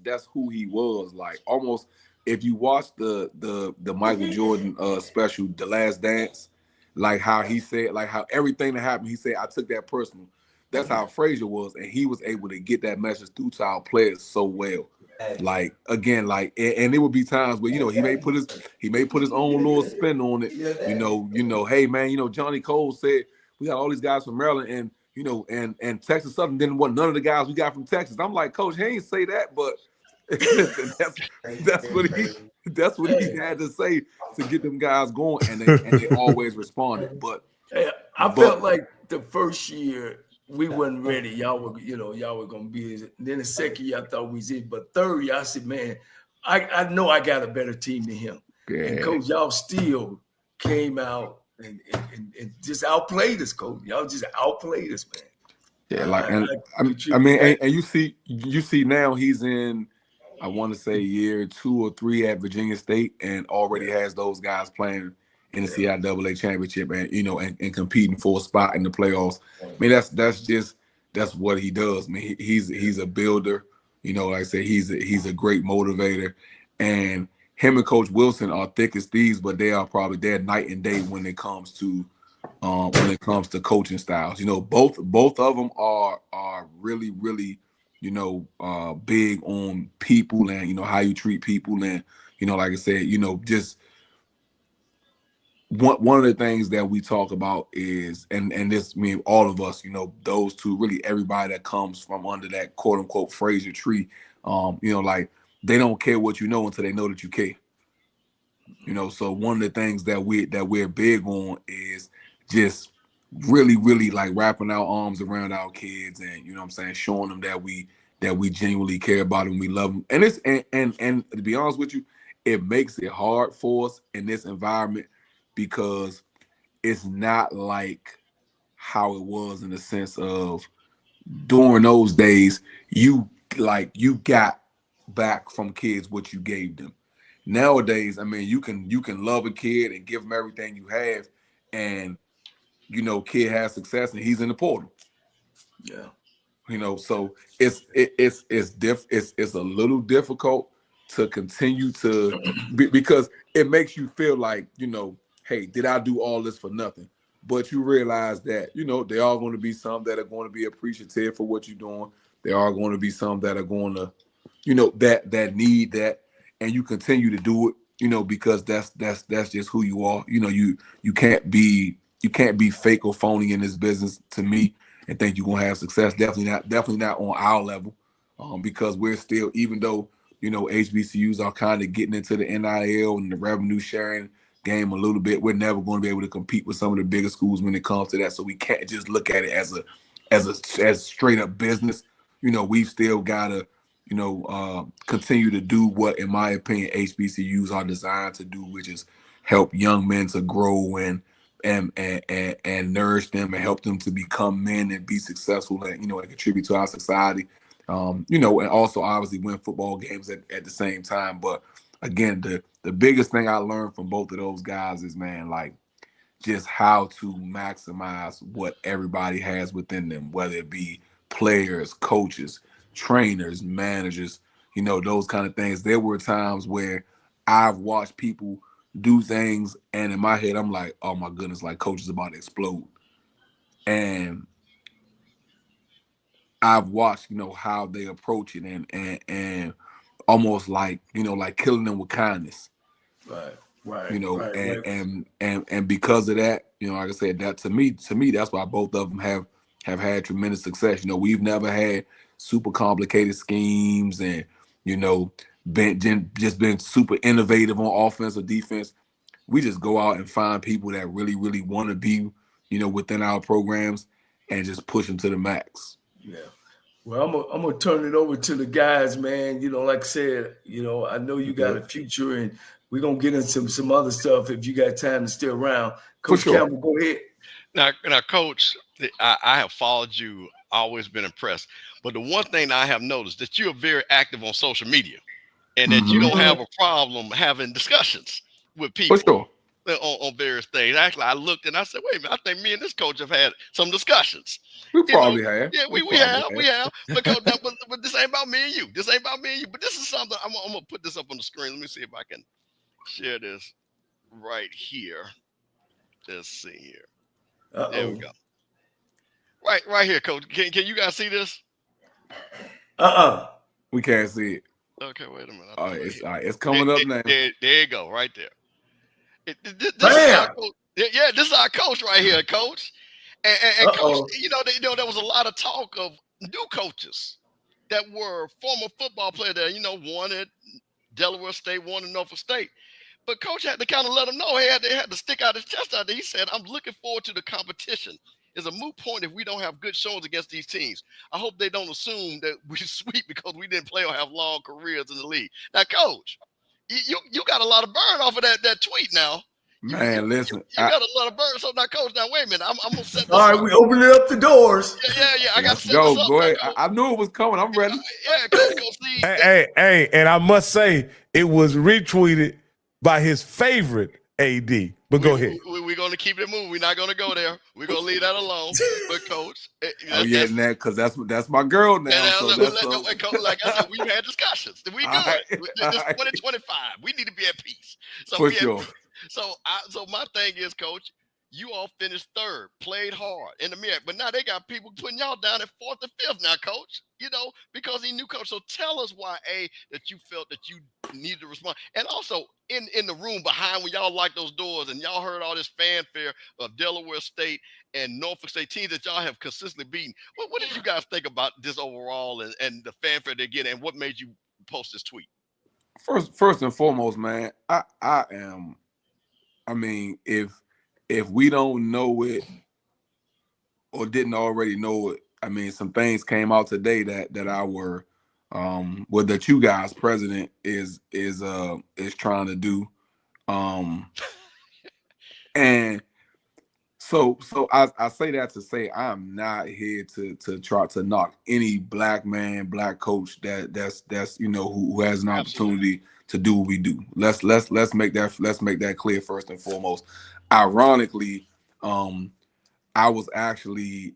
that's who he was. Like almost if you watch the Michael Jordan special, The Last Dance, like how he said, like how everything that happened, he said, I took that personal. That's how Frazier was, and he was able to get that message through to our players so well. Like again, like and there would be times where he may put his own little spin on it. Hey man, Johnny Cole said we got all these guys from Maryland and Texas Southern didn't want none of the guys we got from Texas. I'm like, Coach, he ain't say that, but that's what he had to say to get them guys going, and they always responded. But I felt like the first year we wasn't ready. Y'all were gonna be. Then the second year I thought we was in, but third year I said, man, I know I got a better team than him. Yeah. And Coach, y'all still came out and just outplayed us, Coach. Y'all just outplayed us, man. Yeah, and you see now he's in, I want to say year 2 or 3 at Virginia State, and already has those guys playing in the CIAA championship, and and competing for a spot in the playoffs. I mean, that's what he does. I mean, he's a builder. Like I said, he's a great motivator, and him and Coach Wilson are thick as thieves, but they're night and day when it comes to coaching styles. Both of them are really, really, big on people and how you treat people, and like I said, just one of the things that we talk about is, and this means all of us, those two, really everybody that comes from under that quote unquote Frazier tree, like they don't care what you know until they know that you care. So one of the things that we're big on is just really, really like wrapping our arms around our kids and showing them that we genuinely care about them, we love them. And it's and to be honest with you, it makes it hard for us in this environment because it's not like how it was in the sense of during those days, you got back from kids what you gave them. Nowadays, I mean, you can love a kid and give them everything you have, and kid has success and he's in the portal. Yeah. So it's a little difficult to continue to because it makes you feel like, hey, did I do all this for nothing? But you realize that, there are going to be some that are going to be appreciative for what you're doing. There are going to be some that are going to, that need that, and you continue to do it, because that's just who you are. You can't be fake or phony in this business, to me, and think you're gonna have success. Definitely not on our level, because we're still, even though HBCUs are kind of getting into the NIL and the revenue sharing game a little bit, we're never going to be able to compete with some of the bigger schools when it comes to that. So we can't just look at it as straight up business. We've still got to continue to do what, in my opinion, HBCUs are designed to do, which is help young men to grow and nourish them and help them to become men and be successful and and contribute to our society. And also obviously win football games at the same time. But again, the biggest thing I learned from both of those guys is, man, like just how to maximize what everybody has within them, whether it be players, coaches, trainers, managers, those kind of things. There were times where I've watched people do things, and in my head, I'm like, oh my goodness, like coach is about to explode. And I've watched, how they approach it and almost like, like killing them with kindness. Right. And because of that, like I said, that to me, that's why both of them have had tremendous success. We've never had super complicated schemes and, been super innovative on offense or defense. We just go out and find people that really, really want to be, within our programs and just push them to the max. Yeah. Well, I'm gonna turn it over to the guys, man. Like I said, I know you got a future, and we're gonna get into some other stuff if you got time to stay around. Coach Campbell, go ahead. Now, Coach, I have followed you, always been impressed. But the one thing I have noticed that you are very active on social media, and that you don't have a problem having discussions with people. For sure. on various things. Actually, I looked and I said, wait a minute, I think me and this coach have had some discussions. We probably have. Yeah, we have. Because but this ain't about me and you. This ain't about me and you. But this is something I'm gonna put this up on the screen. Let me see if I can share this right here. Let's see here. There we go. Right here, Coach. Can you guys see this? We can't see it. Okay, wait a minute. It's coming up now. There you go, right there. This is our coach. Yeah, this is our coach right here, Coach. And Coach, there was a lot of talk of new coaches that were former football players that, one at Delaware State, one at Norfolk State. But Coach had to kind of let them know. He had to stick out his chest out there. He said, I'm looking forward to the competition. It's a moot point if we don't have good showings against these teams. I hope they don't assume that we're sweet because we didn't play or have long careers in the league. Now, Coach, you got a lot of burn off of that tweet now. Man, listen. You got a lot of burn. So now, Coach, now, wait a minute. I'm going to set this All right, up. we opening up the doors. Yeah. I got to set this up. Go ahead. I knew it was coming. I'm ready. Yeah, Coach, see. Hey, and I must say, it was retweeted by his favorite AD. But go ahead. We're going to keep it moving. We're not going to go there. We're going to leave that alone. But, Coach. Because that's my girl now. Coach, like I said, we've had discussions. We good. This 2025. We need to be at peace. For sure. So my thing is, Coach, you all finished third, played hard in the MEAC, but now they got people putting y'all down at fourth and fifth now, Coach, because he knew Coach. So tell us why, that you felt that you needed to respond. And also in the room behind when y'all locked those doors and y'all heard all this fanfare of Delaware State and Norfolk State teams that y'all have consistently beaten. What did you guys think about this overall and the fanfare they get, and what made you post this tweet? First and foremost, man, if we don't know it or didn't already know it, some things came out today that that you guys, president, is trying to do, and so I say that to say I'm not here to try to knock any black man, black coach that's who has an opportunity to do what we do. Let's make that clear first and foremost. Ironically, I was actually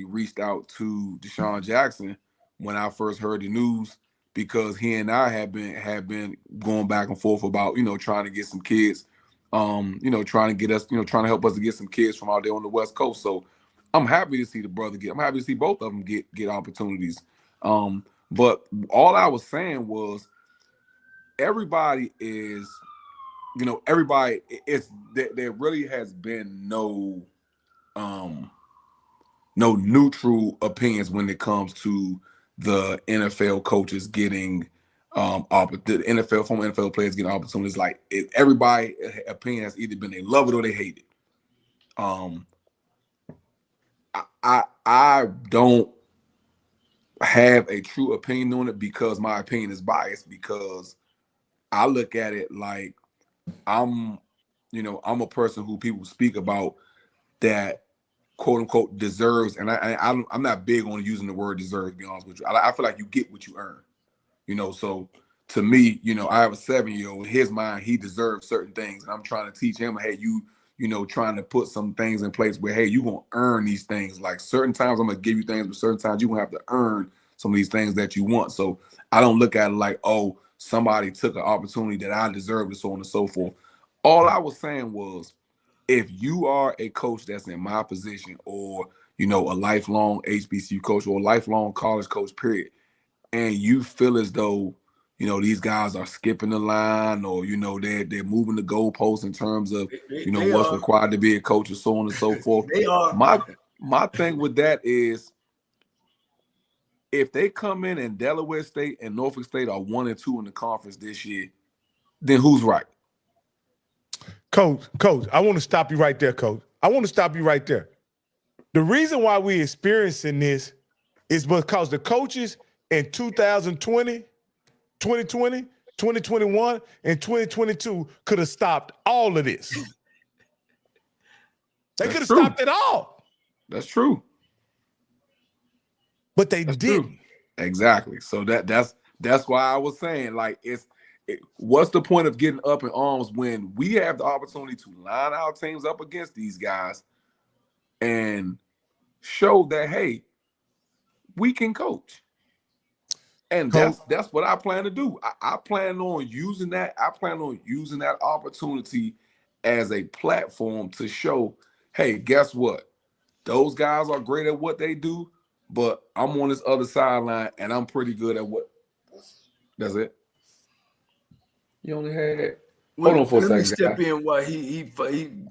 reached out to Deshaun Jackson when I first heard the news, because he and I have been going back and forth about trying to get some kids, trying to help us to get some kids from out there on the West Coast. So I'm happy to see I'm happy to see both of them get opportunities. But all I was saying was everybody is. Everybody is there really has been no neutral opinions when it comes to the NFL coaches getting the NFL former NFL players getting opportunities. Like everybody opinion has either been they love it or they hate it. I don't have a true opinion on it because my opinion is biased, because I look at it like I'm a person who people speak about that quote unquote deserves, and I'm not big on using the word deserve, to be honest with you. I feel like you get what you earn, so to me, I have a 7-year-old. In his mind, he deserves certain things, and I'm trying to teach him, hey, trying to put some things in place where, hey, you're gonna earn these things. Like certain times I'm gonna give you things, but certain times you're gonna have to earn some of these things that you want. So I don't look at it like, oh, somebody took an opportunity that I deserved, and so on and so forth. All I was saying was, if you are a coach that's in my position, or a lifelong HBCU coach or a lifelong college coach, period, and you feel as though these guys are skipping the line, or they're moving the goalposts in terms of what's required to be a coach, and so on and so forth. They are. My thing with that is, if they come in and Delaware State and Norfolk State are 1 and 2 in the conference this year, then who's right? Coach, I want to stop you right there, Coach. I want to stop you right there. The reason why we're experiencing this is because the coaches in 2020, 2020, 2021, and 2022 could have stopped all of this. They could have stopped it all. That's true. But they didn't. True. Exactly. So that's why I was saying, like, what's the point of getting up in arms when we have the opportunity to line our teams up against these guys and show that, hey, we can coach? And that's what I plan to do. I plan on using that. I plan on using that opportunity as a platform to show, hey, guess what? Those guys are great at what they do, but I'm on this other sideline and I'm pretty good at what. That's it. You only had. Hold on for a second. Let me step in while he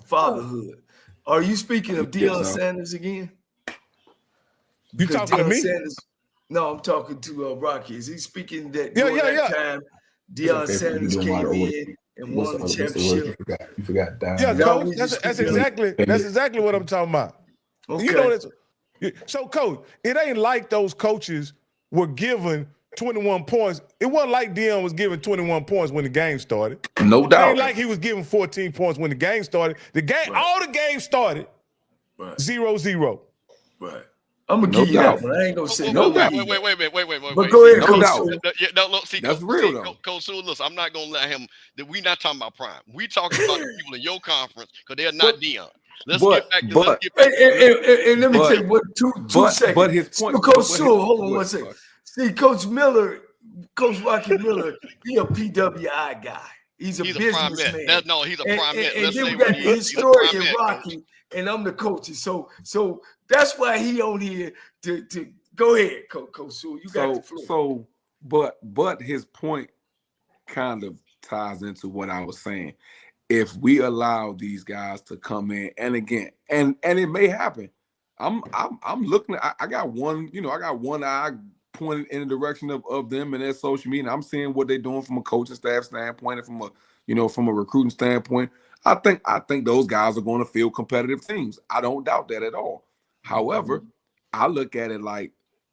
fatherhood. Are you speaking of Deion Sanders again? You talking to me? Sanders, no, I'm talking to Rocky. Is he speaking that during that time Deion Sanders came in and won the championship? You forgot down. Yeah, Coach. That's exactly what I'm talking about. Okay. You know so, Coach, it ain't like those coaches were given 21 points. It wasn't like Deion was given 21 points when the game started. No doubt. It ain't like he was given 14 points when the game started. All the games started 0-0. Right. I'm gonna give you that one. I ain't gonna say Wait. But go ahead, Coach Sewell. That's real though. Coach Sewell, listen, I'm not gonna let him. We're not talking about prime. We talking about the people in your conference because they're not Deion. Let's get back to. And let me tell you what. Two seconds. But his point. Coach Sewell, hold on 1 second. See, Coach Rocky Miller, he a PWI guy. He's a businessman. He's a prime man. And then we got the historian Rocky, and I'm the coach. So that's why he on here to go ahead, Coach Sewell. You got the floor. But his point kind of ties into what I was saying. If we allow these guys to come in, and again, and it may happen. I'm looking. I got one. I got one eye pointed in the direction of them and their social media. I'm seeing what they're doing from a coaching staff standpoint and from a recruiting standpoint. I think those guys are going to field competitive teams. I don't doubt that at all. However, I look at it like,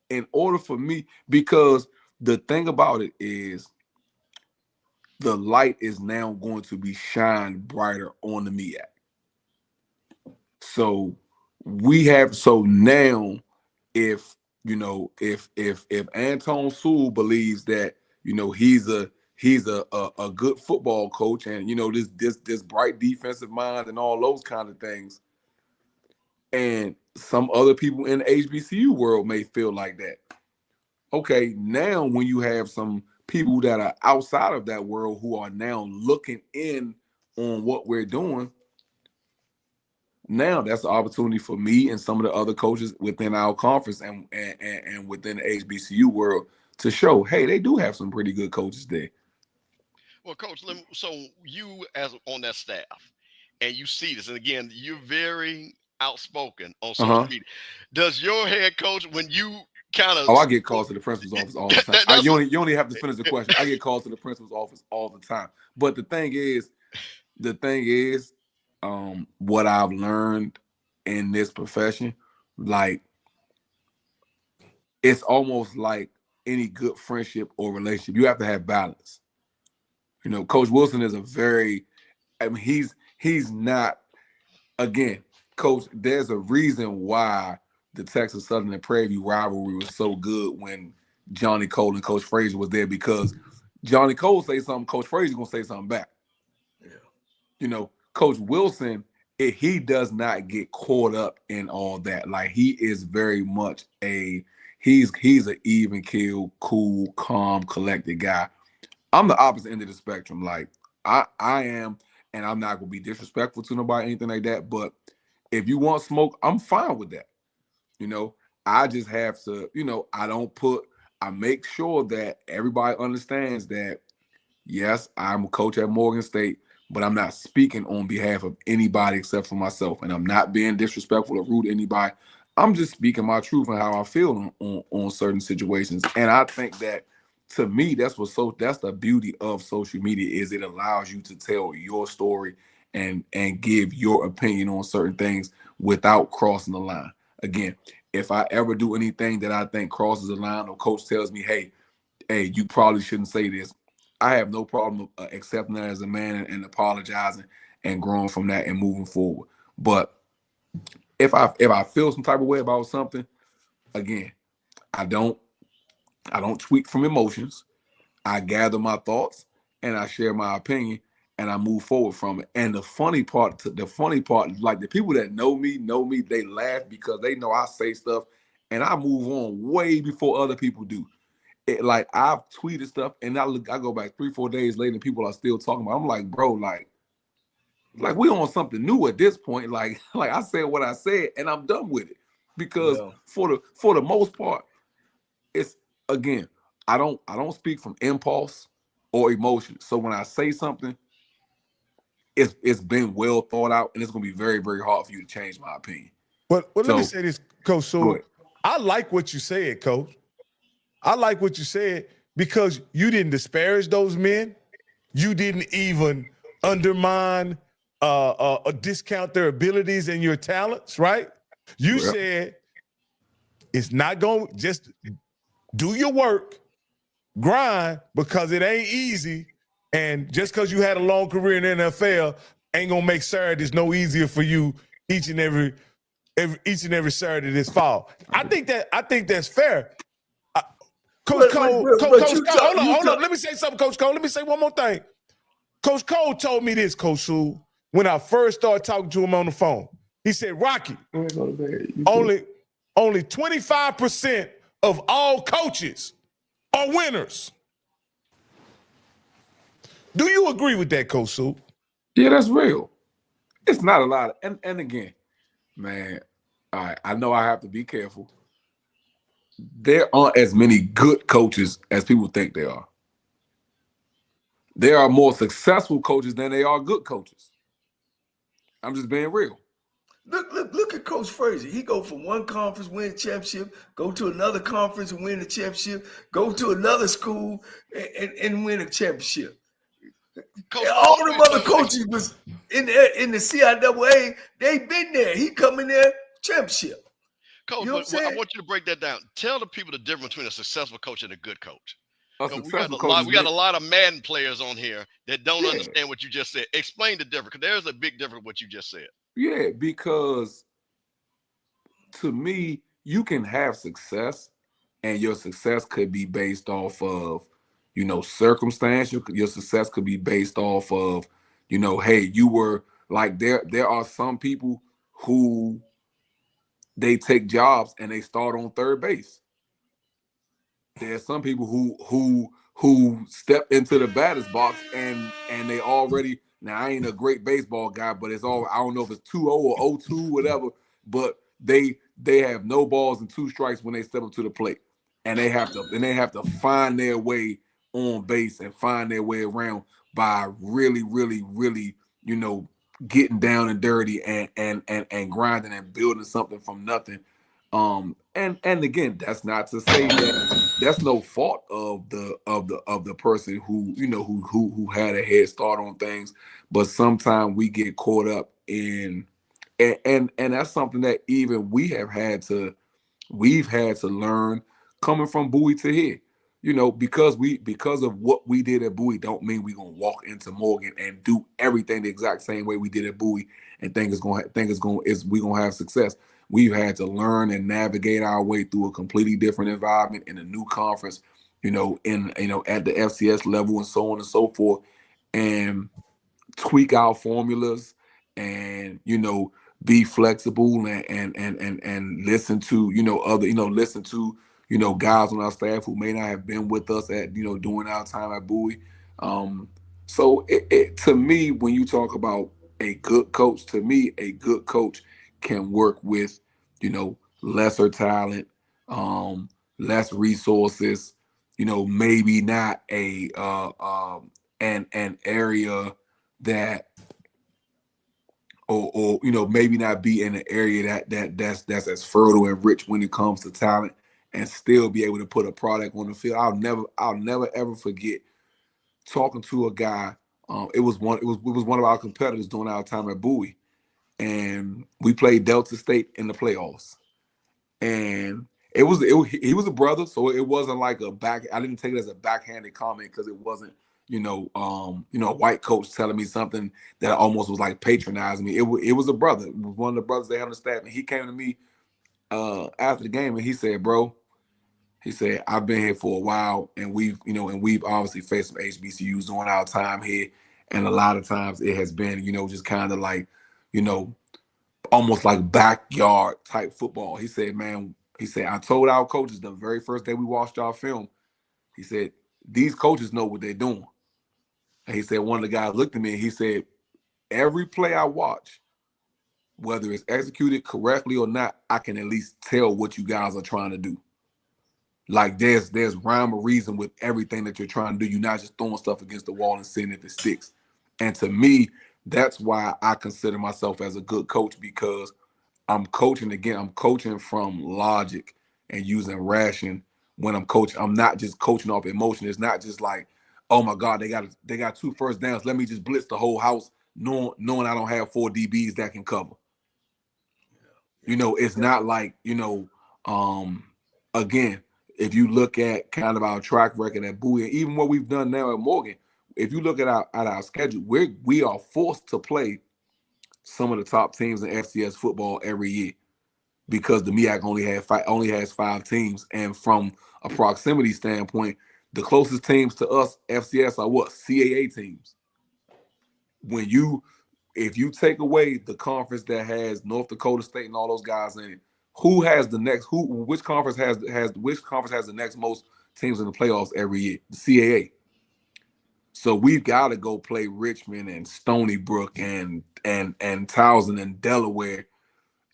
in order for me, because the thing about it is the light is now going to be shined brighter on the MEAC. So now if Antone Sewell believes that he's a good football coach and this bright defensive mind and all those kind of things, and some other people in the HBCU world may feel like that. Okay, now when you have some people that are outside of that world who are now looking in on what we're doing, now that's the opportunity for me and some of the other coaches within our conference and within the HBCU world to show, hey, they do have some pretty good coaches there. Well, Coach, so you as on that staff, and you see this, and again, you're very outspoken on social media. Does your head coach, when you kind of... Oh, I get calls to the principal's office all the time. You only have to finish the question. I get calls to the principal's office all the time. But the thing is, what I've learned in this profession, like, it's almost like any good friendship or relationship. You have to have balance. Coach Wilson is he's not, again, Coach, there's a reason why the Texas Southern and Prairie View rivalry was so good when Johnny Cole and Coach Frazier was there, because Johnny Cole say something, Coach Frazier gonna say something back. Yeah. Coach Wilson, he does not get caught up in all that. Like, he is very much he's an even keel, cool, calm, collected guy. I'm the opposite end of the spectrum. Like, I am, and I'm not gonna be disrespectful to nobody, anything like that. But if you want smoke, I'm fine with that. I just have to, I make sure that everybody understands that, yes, I'm a coach at Morgan State, but I'm not speaking on behalf of anybody except for myself. And I'm not being disrespectful or rude to anybody. I'm just speaking my truth and how I feel on certain situations. And I think that, to me, that's the beauty of social media, is it allows you to tell your story and give your opinion on certain things without crossing the line. Again, if I ever do anything that I think crosses the line, or coach tells me, hey, you probably shouldn't say this, I have no problem accepting that as a man and apologizing and growing from that and moving forward. But if I feel some type of way about something, again, I don't tweet from emotions. I gather my thoughts and I share my opinion, and I move forward from it. And the funny part, like the people that know me, they laugh because they know I say stuff, and I move on way before other people do. Like I've tweeted stuff, and I go back 3-4 days later, and people are still talking about it. I'm like, bro, like we on something new at this point. Like I said what I said, and I'm done with it. Because for the most part, it's, again, I don't speak from impulse or emotion. So when I say something, it's been well thought out, and it's gonna be very, very hard for you to change my opinion. But let me say this, Coach Sewell. I like what you said, Coach. I like what you said because you didn't disparage those men. You didn't even undermine or discount their abilities and your talents, right? You said it's not going to just do your work, grind, because it ain't easy. And just because you had a long career in the NFL ain't going to make Saturdays no easier for you each and every Saturday this fall. I think that's fair. Coach Cole, hold on. Let me say something, Coach Cole. Let me say one more thing. Coach Cole told me this, Coach Sewell, when I first started talking to him on the phone. He said, Rocky, only 25% of all coaches are winners. Do you agree with that, Coach Sewell? Yeah, that's real. It's not a lot. And again, man, all right, I know I have to be careful. There aren't as many good coaches as people think there are. There are more successful coaches than they are good coaches. I'm just being real. Look at Coach Frazier. He go from one conference, win a championship, go to another conference and win a championship, go to another school and win a championship. Coach, all them other coaches was in the CIAA. They been there. He come in there, championship. Coach, you know I want you to break that down. Tell the people the difference between a successful coach and a good coach. We got a lot of Madden players on here that don't understand what you just said. Explain the difference, because there's a big difference what you just said. Yeah, because to me, you can have success, and your success could be based off of, circumstance. Your success could be based off of, hey, you were like there are some people who they take jobs and they start on third base. There's some people who step into the batter's box and they already, now I ain't a great baseball guy, but it's all, I don't know if it's 2-0 or 0-2, whatever, but they have no balls and 2 strikes when they step up to the plate. And they have to find their way on base and find their way around by really, really, really, getting down and dirty and grinding and building something from nothing. And again, that's not to say that that's no fault of the person who who had a head start on things, but sometimes we get caught up in and that's something that even we've had to learn coming from Bowie to here. Because of what we did at Bowie, don't mean we're gonna walk into Morgan and do everything the exact same way we did at Bowie and we're gonna have success. We've had to learn and navigate our way through a completely different environment in a new conference, at the FCS level and so on and so forth, and tweak our formulas and be flexible and listen to listen to guys on our staff who may not have been with us at during our time at Bowie. So it to me, when you talk about a good coach, to me a good coach can work with lesser talent, less resources, maybe not an area that or maybe not be in an area that's as fertile and rich when it comes to talent, and still be able to put a product on the field. I'll never ever forget talking to a guy. It was one of our competitors during our time at Bowie, and we played Delta State in the playoffs. And he was a brother, so it wasn't like I didn't take it as a backhanded comment, because it wasn't a white coach telling me something that almost was like patronizing me. It was a brother. It was one of the brothers they had on the staff, and he came to me after the game and he said, "Bro, He said, I've been here for a while, and we've obviously faced some HBCUs during our time here. And a lot of times it has been, just kind of like, almost like backyard type football. He said, man, I told our coaches the very first day we watched our film, he said, these coaches know what they're doing. And he said, one of the guys looked at me and he said, every play I watch, whether it's executed correctly or not, I can at least tell what you guys are trying to do. Like there's rhyme or reason with everything that you're trying to do. You're not just throwing stuff against the wall and seeing if it sticks. And to me, that's why I consider myself as a good coach, because I'm coaching from logic and using ration when I'm coaching. I'm not just coaching off emotion. It's not just like, oh my God, they got 2 first downs. Let me just blitz the whole house, knowing I don't have 4 DBs that can cover. It's not like, again, if you look at kind of our track record at Bowie, and even what we've done now at Morgan, if you look at our schedule, we are forced to play some of the top teams in FCS football every year, because the MEAC only has 5 teams, and from a proximity standpoint, the closest teams to us FCS are what? CAA teams. If you take away the conference that has North Dakota State and all those guys in it, which conference has the next most teams in the playoffs every year? The CAA. So we've got to go play Richmond and Stony Brook and Towson and Delaware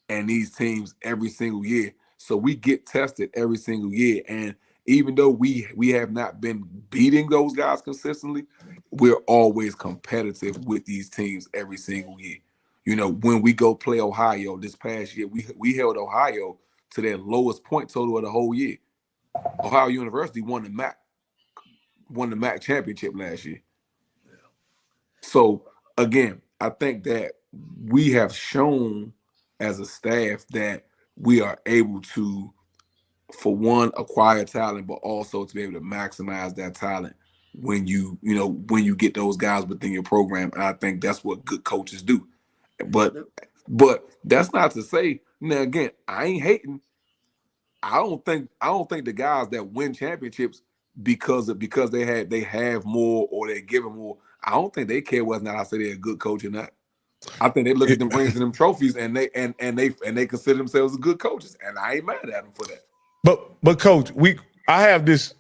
and these teams every single year. So we get tested every single year. And even though we have not been beating those guys consistently, we're always competitive with these teams every single year. When we go play Ohio this past year, we held Ohio to their lowest point total of the whole year. Ohio University won the MAC championship last year. So again, I think that we have shown as a staff that we are able to, for one, acquire talent, but also to be able to maximize that talent when you get those guys within your program. And I think that's what good coaches do. But that's not to say, now again, I ain't hating. I don't think the guys that win championships because they have more or they're giving more, I don't think they care whether or not I say they're a good coach or not. I think they look at them rings and them trophies and they consider themselves good coaches, and I ain't mad at them for that. But coach, I have this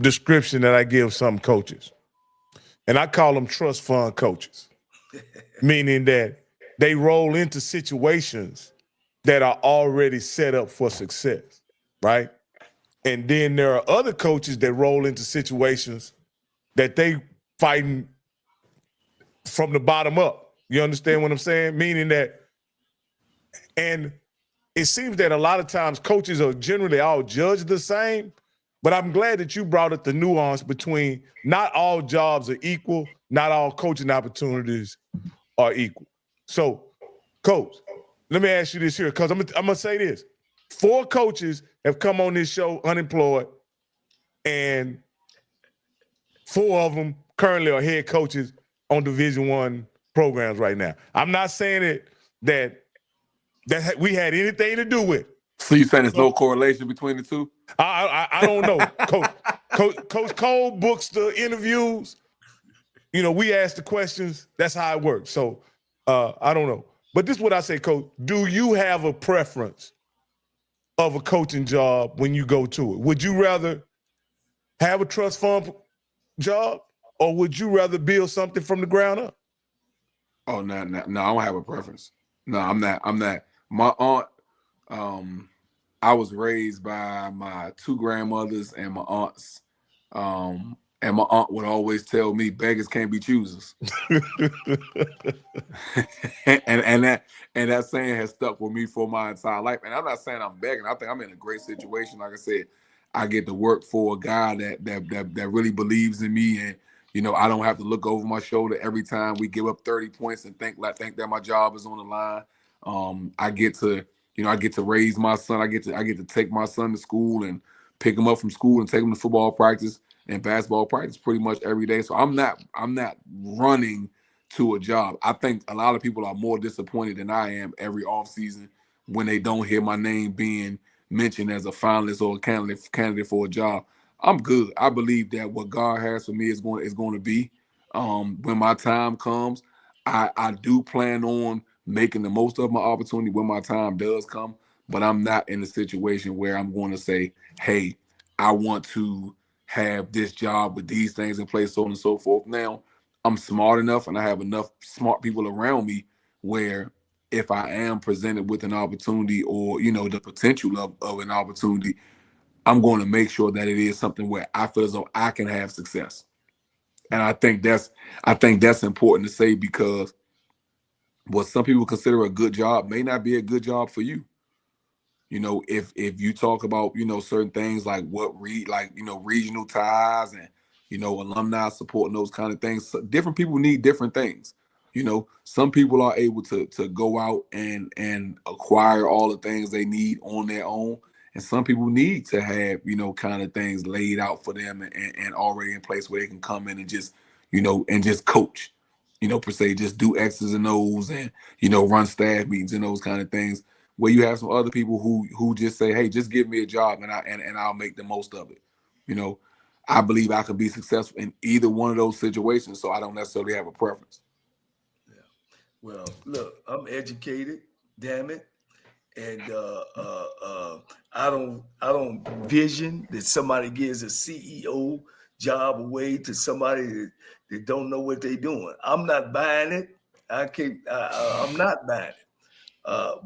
description that I give some coaches, and I call them trust fund coaches, meaning that they roll into situations that are already set up for success, right? And then there are other coaches that roll into situations that they fighting from the bottom up. You understand what I'm saying? Meaning that, and it seems that a lot of times coaches are generally all judged the same, but I'm glad that you brought up the nuance between not all jobs are equal, not all coaching opportunities are equal. So, coach, let me ask you this here, because I'm gonna say this. 4 coaches have come on this show unemployed, and 4 of them currently are head coaches on Division I programs right now. I'm not saying it that we had anything to do with. So you saying there's no correlation between the two? I don't know. Coach Cole books the interviews. We ask the questions. That's how it works. So I don't know. But this is what I say, Coach. Do you have a preference of a coaching job when you go to it? Would you rather have a trust fund job, or would you rather build something from the ground up? Oh, no, I don't have a preference. No, I'm not. My aunt, I was raised by my 2 grandmothers and my aunts. And my aunt would always tell me beggars can't be choosers. and that saying has stuck with me for my entire life. And I'm not saying I'm begging. I think I'm in a great situation. Like I said, I get to work for a guy that really believes in me, and I don't have to look over my shoulder every time we give up 30 points and think that my job is on the line. I get to raise my son. I get to take my son to school and pick him up from school and take him to football practice and basketball practice pretty much every day. So I'm not running to a job. I think a lot of people are more disappointed than I am every offseason when they don't hear my name being mentioned as a finalist or a candidate for a job. I'm good. I believe that what God has for me is going to be. When my time comes, I do plan on making the most of my opportunity when my time does come. But I'm not in a situation where I'm going to say, hey, I want to have this job with these things in place, so on and so forth. Now, I'm smart enough and I have enough smart people around me where if I am presented with an opportunity or, the potential of an opportunity, I'm going to make sure that it is something where I feel as though I can have success. And I think that's important to say, because what some people consider a good job may not be a good job for you. If you talk about, certain things like regional ties and, alumni support and those kind of things, so different people need different things. Some people are able to go out and acquire all the things they need on their own. And some people need to have, kind of things laid out for them and already in place where they can come in and just coach, per se, just do X's and O's and, run staff meetings and those kind of things, where you have some other people who just say, hey, just give me a job and I'll make the most of it. I believe I could be successful in either one of those situations, so I don't necessarily have a preference. Yeah. Well, look, I'm educated, damn it. And I don't vision that somebody gives a CEO job away to somebody that don't know what they're doing. I'm not buying it. I'm not buying it.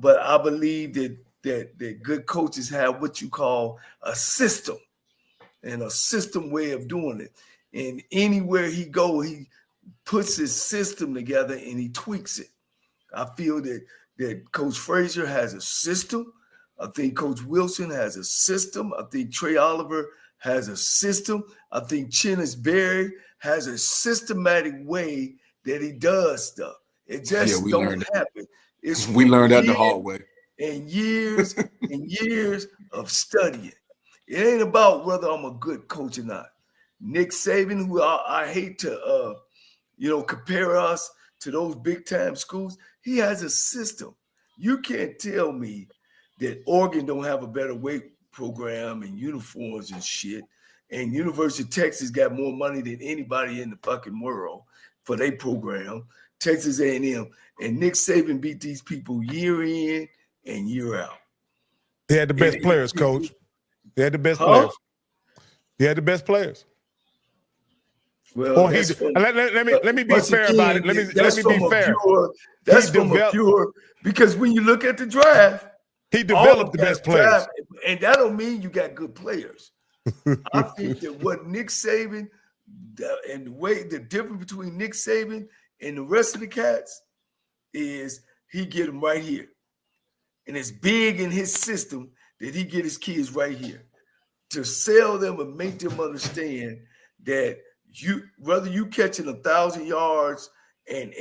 But I believe that good coaches have what you call a system, and a system way of doing it. And anywhere he go, he puts his system together and he tweaks it. I feel that Coach Frazier has a system. I think Coach Wilson has a system. I think Trey Oliver has a system. I think Chennis Berry has a systematic way that he does stuff. It just don't happen. We learned that the hard way. And years and years of studying. It ain't about whether I'm a good coach or not. Nick Saban, who I hate to compare us to those big time schools, he has a system. You can't tell me that Oregon don't have a better weight program and uniforms and shit, and University of Texas got more money than anybody in the fucking world for their program, Texas A&M, and Nick Saban beat these people year in and year out. He had the best players, Coach. He had the best players. He had the best players. Well, let me be fair about it. Let me be fair. That's from a pure, because when you look at the draft, he developed the best players. And that don't mean you got good players. I think that what Nick Saban and the difference between Nick Saban and the rest of the cats is he get them right here. And it's big in his system that he get his kids right here to sell them and make them understand that whether you catching 1,000 yards and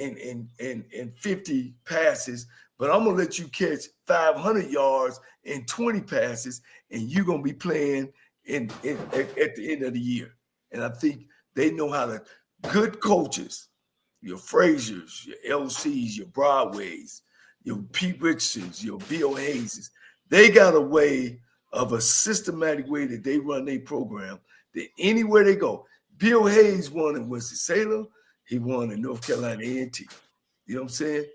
50 passes, but I'm gonna let you catch 500 yards and 20 passes, and you're gonna be playing at the end of the year. And I think they know how to. Good coaches, your Fraziers, your LCs, your Broadways, your Pete Richardsons, your Bill Hayeses, they got a way of a systematic way that they run their program that anywhere they go. Bill Hayes won in Winston-Salem. He won in North Carolina A&T. You know what I'm saying?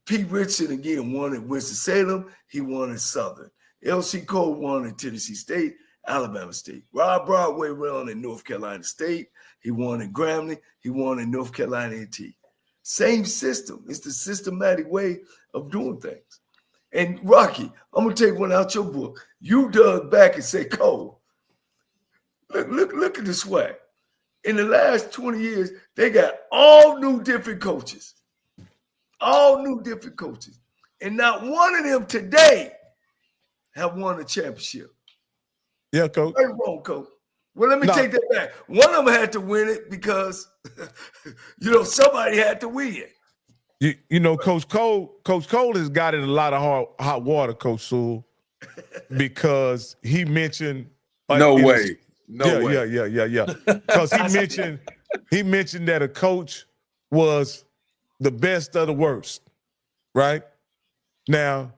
Pete Richardson, again, won at Winston-Salem. He won in Southern. L.C. Cole won in Tennessee State, Alabama State. Rob Broadway won in North Carolina State. He won in Grambling. He won in North Carolina A&T. Same system. It's the systematic way of doing things. And Rocky, I'm going to take one out your book. You dug back and say, Cole, look at this way. In the last 20 years, they got all new different coaches. All new different coaches. And not one of them today have won a championship. Yeah, Coach. Very wrong, Coach. Well, let me take that back. One of them had to win it because, somebody had to win. Coach Cole has got in a lot of hot water, Coach Sewell, because he mentioned No way. Yeah. Because he mentioned that a coach was the best of the worst, right? Now,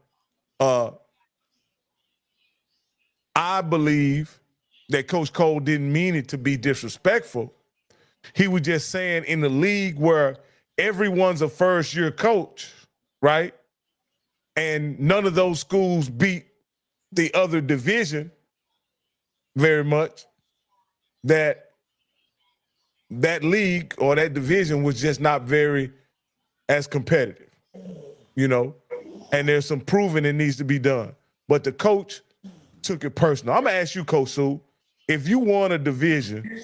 I believe that Coach Cole didn't mean it to be disrespectful. He was just saying in the league where everyone's a first-year coach, right? And none of those schools beat the other division very much, that league or that division was just not very as competitive, and there's some proving that needs to be done. But the coach took it personal. I'm going to ask you, Coach Sewell, if you won a division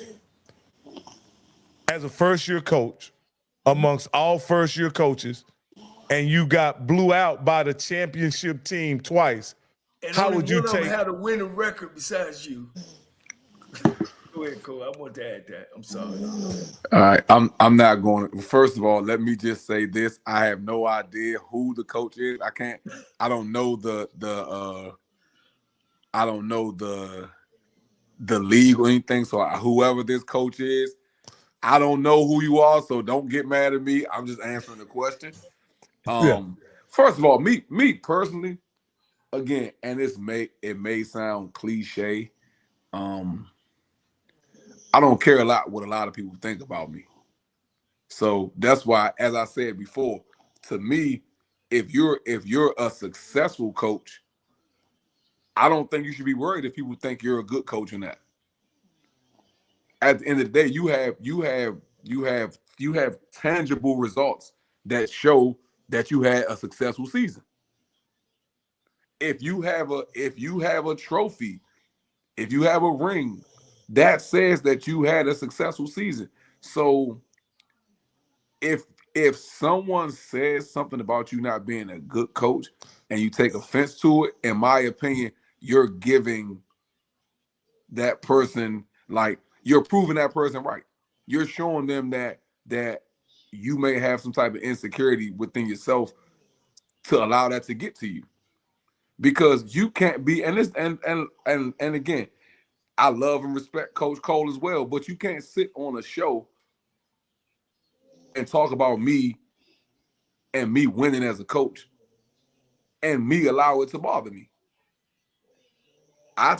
as a first-year coach amongst all first-year coaches and you got blew out by the championship team twice, and how would you one take? of them had a winning record besides you. Go ahead, Cole. I want to add that. I'm sorry. All right, I'm not going. First of all, let me just say this: I have no idea who the coach is. I don't know the league or anything. So whoever this coach is, I don't know who you are. So don't get mad at me. I'm just answering the question. First of all, me personally, again, and it may sound cliche. I don't care a lot what a lot of people think about me. So that's why, as I said before, to me, if you're a successful coach, I don't think you should be worried if people think you're a good coach or not. At the end of the day, you have tangible results that show that you had a successful season. If you have a trophy, if you have a ring, that says that you had a successful season. So if someone says something about you not being a good coach and you take offense to it, in my opinion, you're giving that person, like, you're proving that person right. You're showing them that you may have some type of insecurity within yourself to allow that to get to you. Because you can't be, and again, I love and respect Coach Cole as well, but you can't sit on a show and talk about me and me winning as a coach and me allow it to bother me. And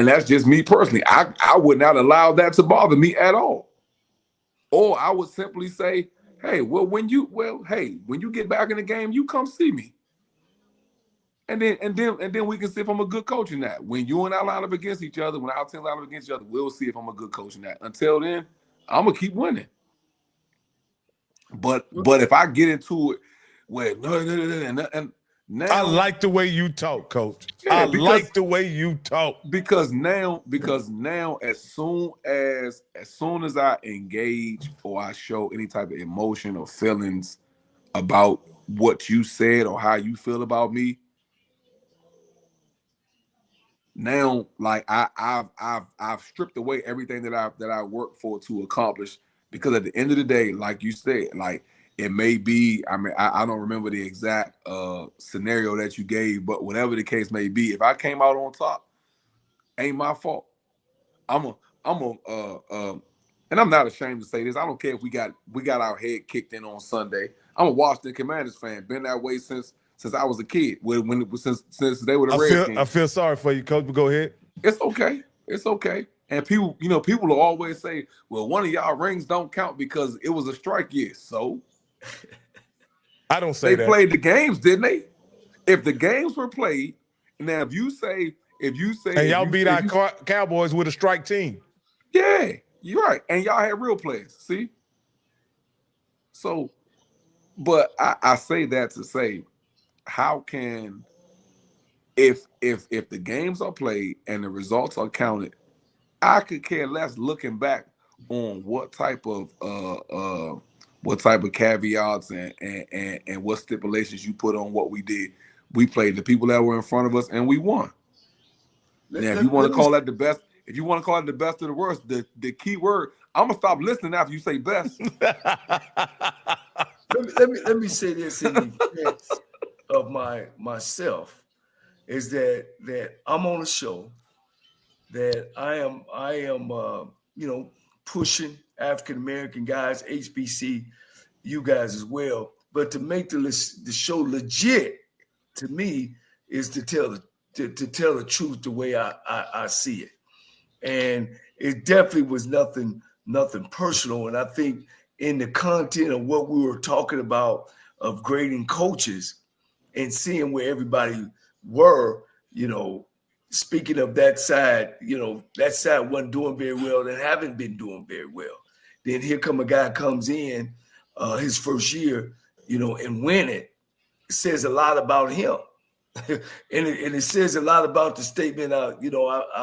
that's just me personally. I would not allow that to bother me at all. Or I would simply say, hey, when you get back in the game, you come see me. And then we can see if I'm a good coach in that. When you and I line up against each other, when our teams line up against each other, we'll see if I'm a good coach in that. Until then, I'm gonna keep winning. But if I get into it, and now I like the way you talk, Coach. I like the way you talk. Because now, as soon as I engage or I show any type of emotion or feelings about what you said or how you feel about me, now, like I've stripped away everything that I worked for to accomplish. Because at the end of the day, like you said, like it may be, I mean, I don't remember the exact scenario that you gave, but whatever the case may be, if I came out on top, ain't my fault. And I'm not ashamed to say this. I don't care if we got our head kicked in on Sunday. I'm a Washington Commanders fan. Been that way since I was a kid. Since they were the Redskins. I feel sorry for you, Coach, but go ahead. It's okay. It's okay. And people will always say, well, one of y'all rings don't count because it was a strike year. So I don't say that. They played the games, didn't they? If the games were played, now if you say and y'all beat our Cowboys with a strike team. Yeah, you're right. And y'all had real players. See? So, but I say that to say, how can, if the games are played and the results are counted, I could care less looking back on what type of caveats and what stipulations you put on what we did. We played the people that were in front of us and we won. Now, if you want to call that the best, if you want to call it the best of the worst, the key word, I'm gonna stop listening after you say best. let me say this in defense of myself, is that I'm on a show that I am pushing African American guys, HBCU guys as well. But to make the show legit, to me, is to tell to tell the truth the way I see it. And it definitely was nothing personal. And I think in the content of what we were talking about of grading coaches and seeing where everybody were, speaking of that side, that side wasn't doing very well and haven't been doing very well. Then here come a guy comes in his first year, and win it. It says a lot about him. and it says a lot about the statement I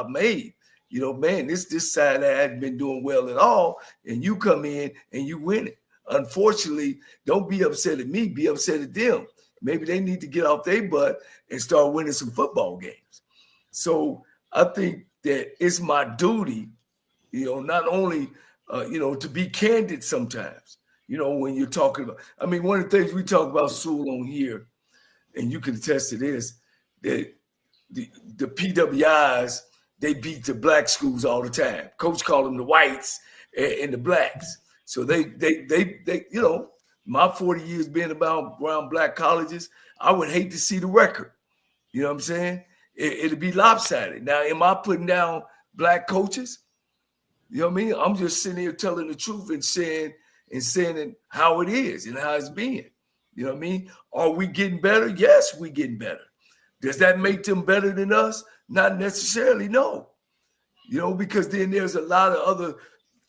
made. Man, this side hadn't been doing well at all, and you come in and you win it. Unfortunately, don't be upset at me, be upset at them. Maybe they need to get off their butt and start winning some football games. So I think that it's my duty, not only, to be candid sometimes, when you're talking about, one of the things we talk about, Sewell, on here, and you can attest to this, that the PWIs, they beat the black schools all the time. Coach called them the whites and the blacks. So they my 40 years being around black colleges, I would hate to see the record. You know what I'm saying? It'd be lopsided. Now, am I putting down black coaches? You know what I mean? I'm just sitting here telling the truth and saying it how it is and how it's been. You know what I mean? Are we getting better? Yes, we're getting better. Does that make them better than us? Not necessarily, no. Because then there's a lot of other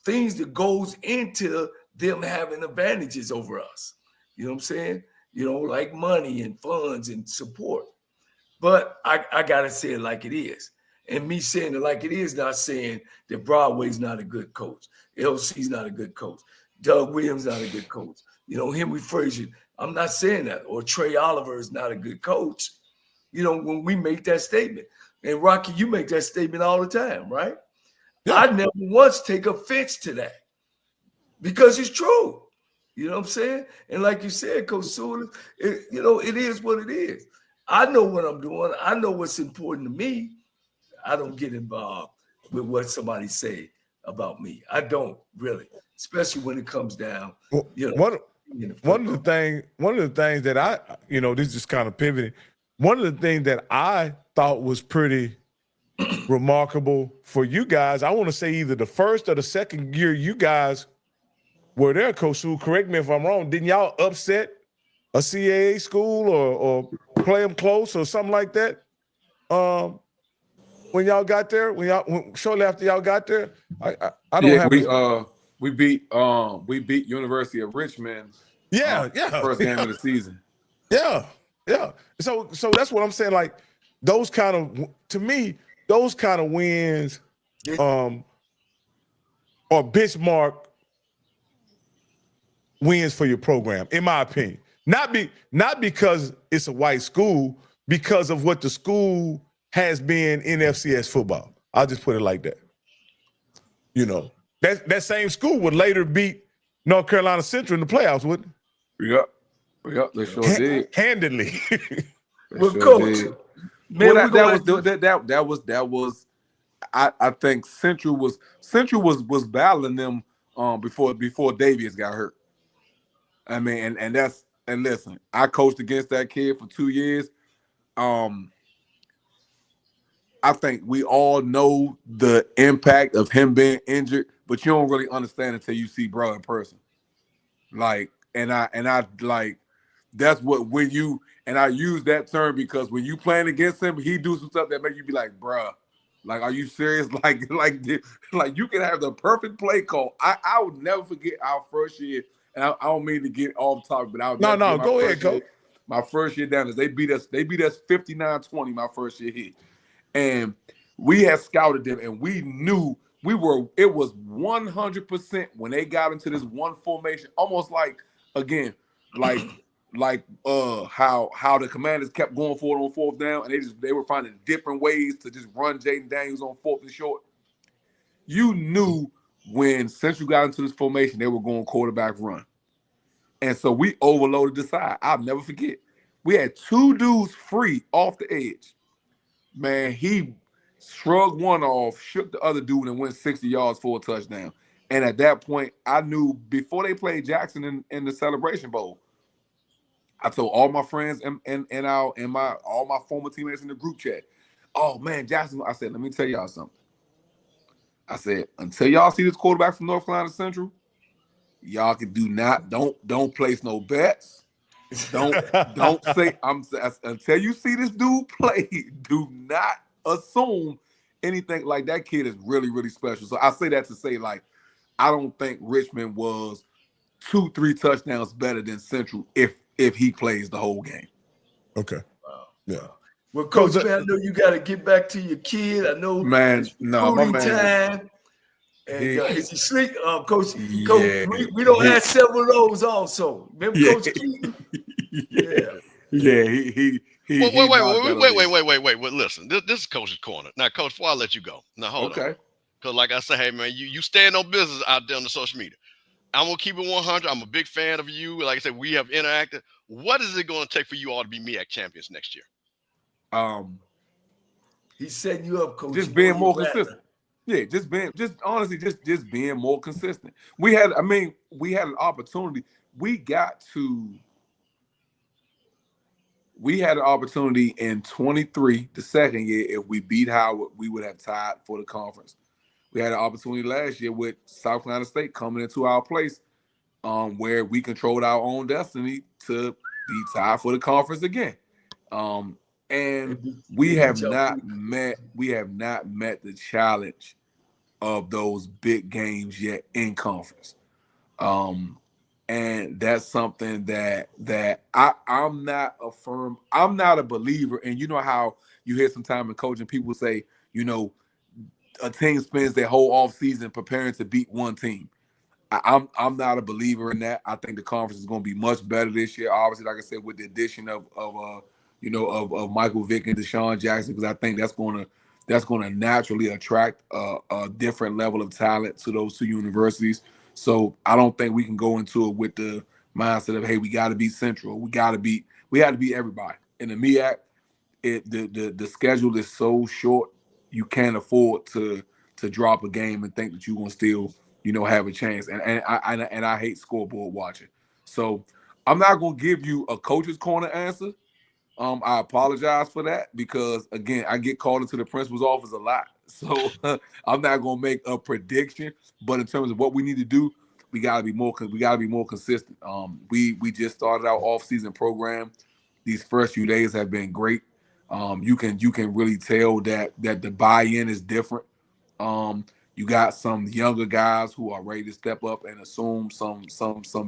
things that goes into them having advantages over us. You know what I'm saying? Like money and funds and support. But I got to say it like it is. And me saying it like it is, not saying that Broadway's not a good coach. LC's not a good coach. Doug Williams not a good coach. Henry Frazier, I'm not saying that. Or Trey Oliver is not a good coach. When we make that statement. And Rocky, you make that statement all the time, right? Yeah. I never once take offense to that because it's true. You know what I'm saying? And like you said, Coach Sewell, it is what it is. I know what I'm doing. I know what's important to me. I don't get involved with what somebody say about me. I don't really, especially when it comes down. One of the things that I, this is just kind of pivoting. One of the things that I thought was pretty remarkable for you guys, I want to say either the first or the second year you guys were there, Coach Sewell, correct me if I'm wrong, didn't y'all upset a CAA school or play them close or something like that when y'all got there? Shortly after y'all got there? I don't have we beat University of Richmond. First game of the season. Yeah. So that's what I'm saying. Like those kind of, to me, those kind of wins are benchmark wins for your program, in my opinion. Not because it's a white school, because of what the school has been in FCS football. I'll just put it like that. That same school would later beat North Carolina Central in the playoffs, wouldn't it? Yep, they sure did. Handedly. Well, Coach, man, that was. I think Central was battling them before Davies got hurt. And listen, I coached against that kid for 2 years. I think we all know the impact of him being injured, but you don't really understand until you see bro in person. That's what when you, and I use that term because when you playing against him, he do some stuff that make you be like, bruh, like, are you serious? Like you can have the perfect play call. I would never forget our first year, and I don't mean to get off topic, but go ahead, Coach. My first year down there, they beat us 59-20 my first year here. And we had scouted them, and we knew it was 100% when they got into this one formation, almost like, again, how the Commanders kept going for it on fourth down, and they were finding different ways to just run Jaden Daniels on fourth and short. You knew when Central got into this formation, they were going quarterback run. And so we overloaded the side. I'll never forget. We had two dudes free off the edge. Man, he shrugged one off, shook the other dude, and went 60 yards for a touchdown. And at that point, I knew before they played Jackson in the Celebration Bowl, I told all my friends and all my former teammates in the group chat, oh man, Jackson. I said, let me tell y'all something. I said, until y'all see this quarterback from North Carolina Central, y'all can don't place no bets. Don't say until you see this dude play, do not assume anything. Like, that kid is really, really special. So I say that to say, like, I don't think Richmond was 2-3 touchdowns better than Central if he plays the whole game. Okay. Wow. Yeah. Wow. Well, Coach, man, I know you got to get back to your kid. I know, man, it's no, my man. Time. And is he sleep, Coach? Yeah, Coach, we don't have several of those also. Remember, yeah. Coach Keaton? Yeah. Wait. Listen, this is Coach's Corner. Now, Coach, before I let you go, now hold on. Okay. Because like I said, hey, man, you stand on business out there on the social media. I'm going to keep it 100. I'm a big fan of you. Like I said, we have interacted. What is it going to take for you all to be MEAC champions next year? He's setting you up, Coach. Just being more consistent. Yeah, just honestly being more consistent. We had an opportunity. We had an opportunity in 23, the second year. If we beat Howard, we would have tied for the conference. We had an opportunity last year with South Carolina State coming into our place, where we controlled our own destiny to be tied for the conference again. And we have not met the challenge of those big games yet in conference. And that's something that I'm not a believer. And you know how you hear sometimes in coaching, people say, a team spends their whole offseason preparing to beat one team. I'm not a believer in that. I think the conference is going to be much better this year. Obviously, like I said, with the addition of Michael Vick and Deshaun Jackson, because I think that's going to naturally attract a different level of talent to those two universities. So I don't think we can go into it with the mindset of, hey, we got to beat Central. We had to beat everybody. In the MEAC, the schedule is so short, you can't afford to drop a game and think that you're gonna still have a chance. And I hate scoreboard watching. So I'm not gonna give you a coach's corner answer. I apologize for that, because again, I get called into the principal's office a lot. So I'm not gonna make a prediction. But in terms of what we need to do, we gotta be more consistent. We just started our off-season program. These first few days have been great. You can really tell that the buy-in is different. You got some younger guys who are ready to step up and assume some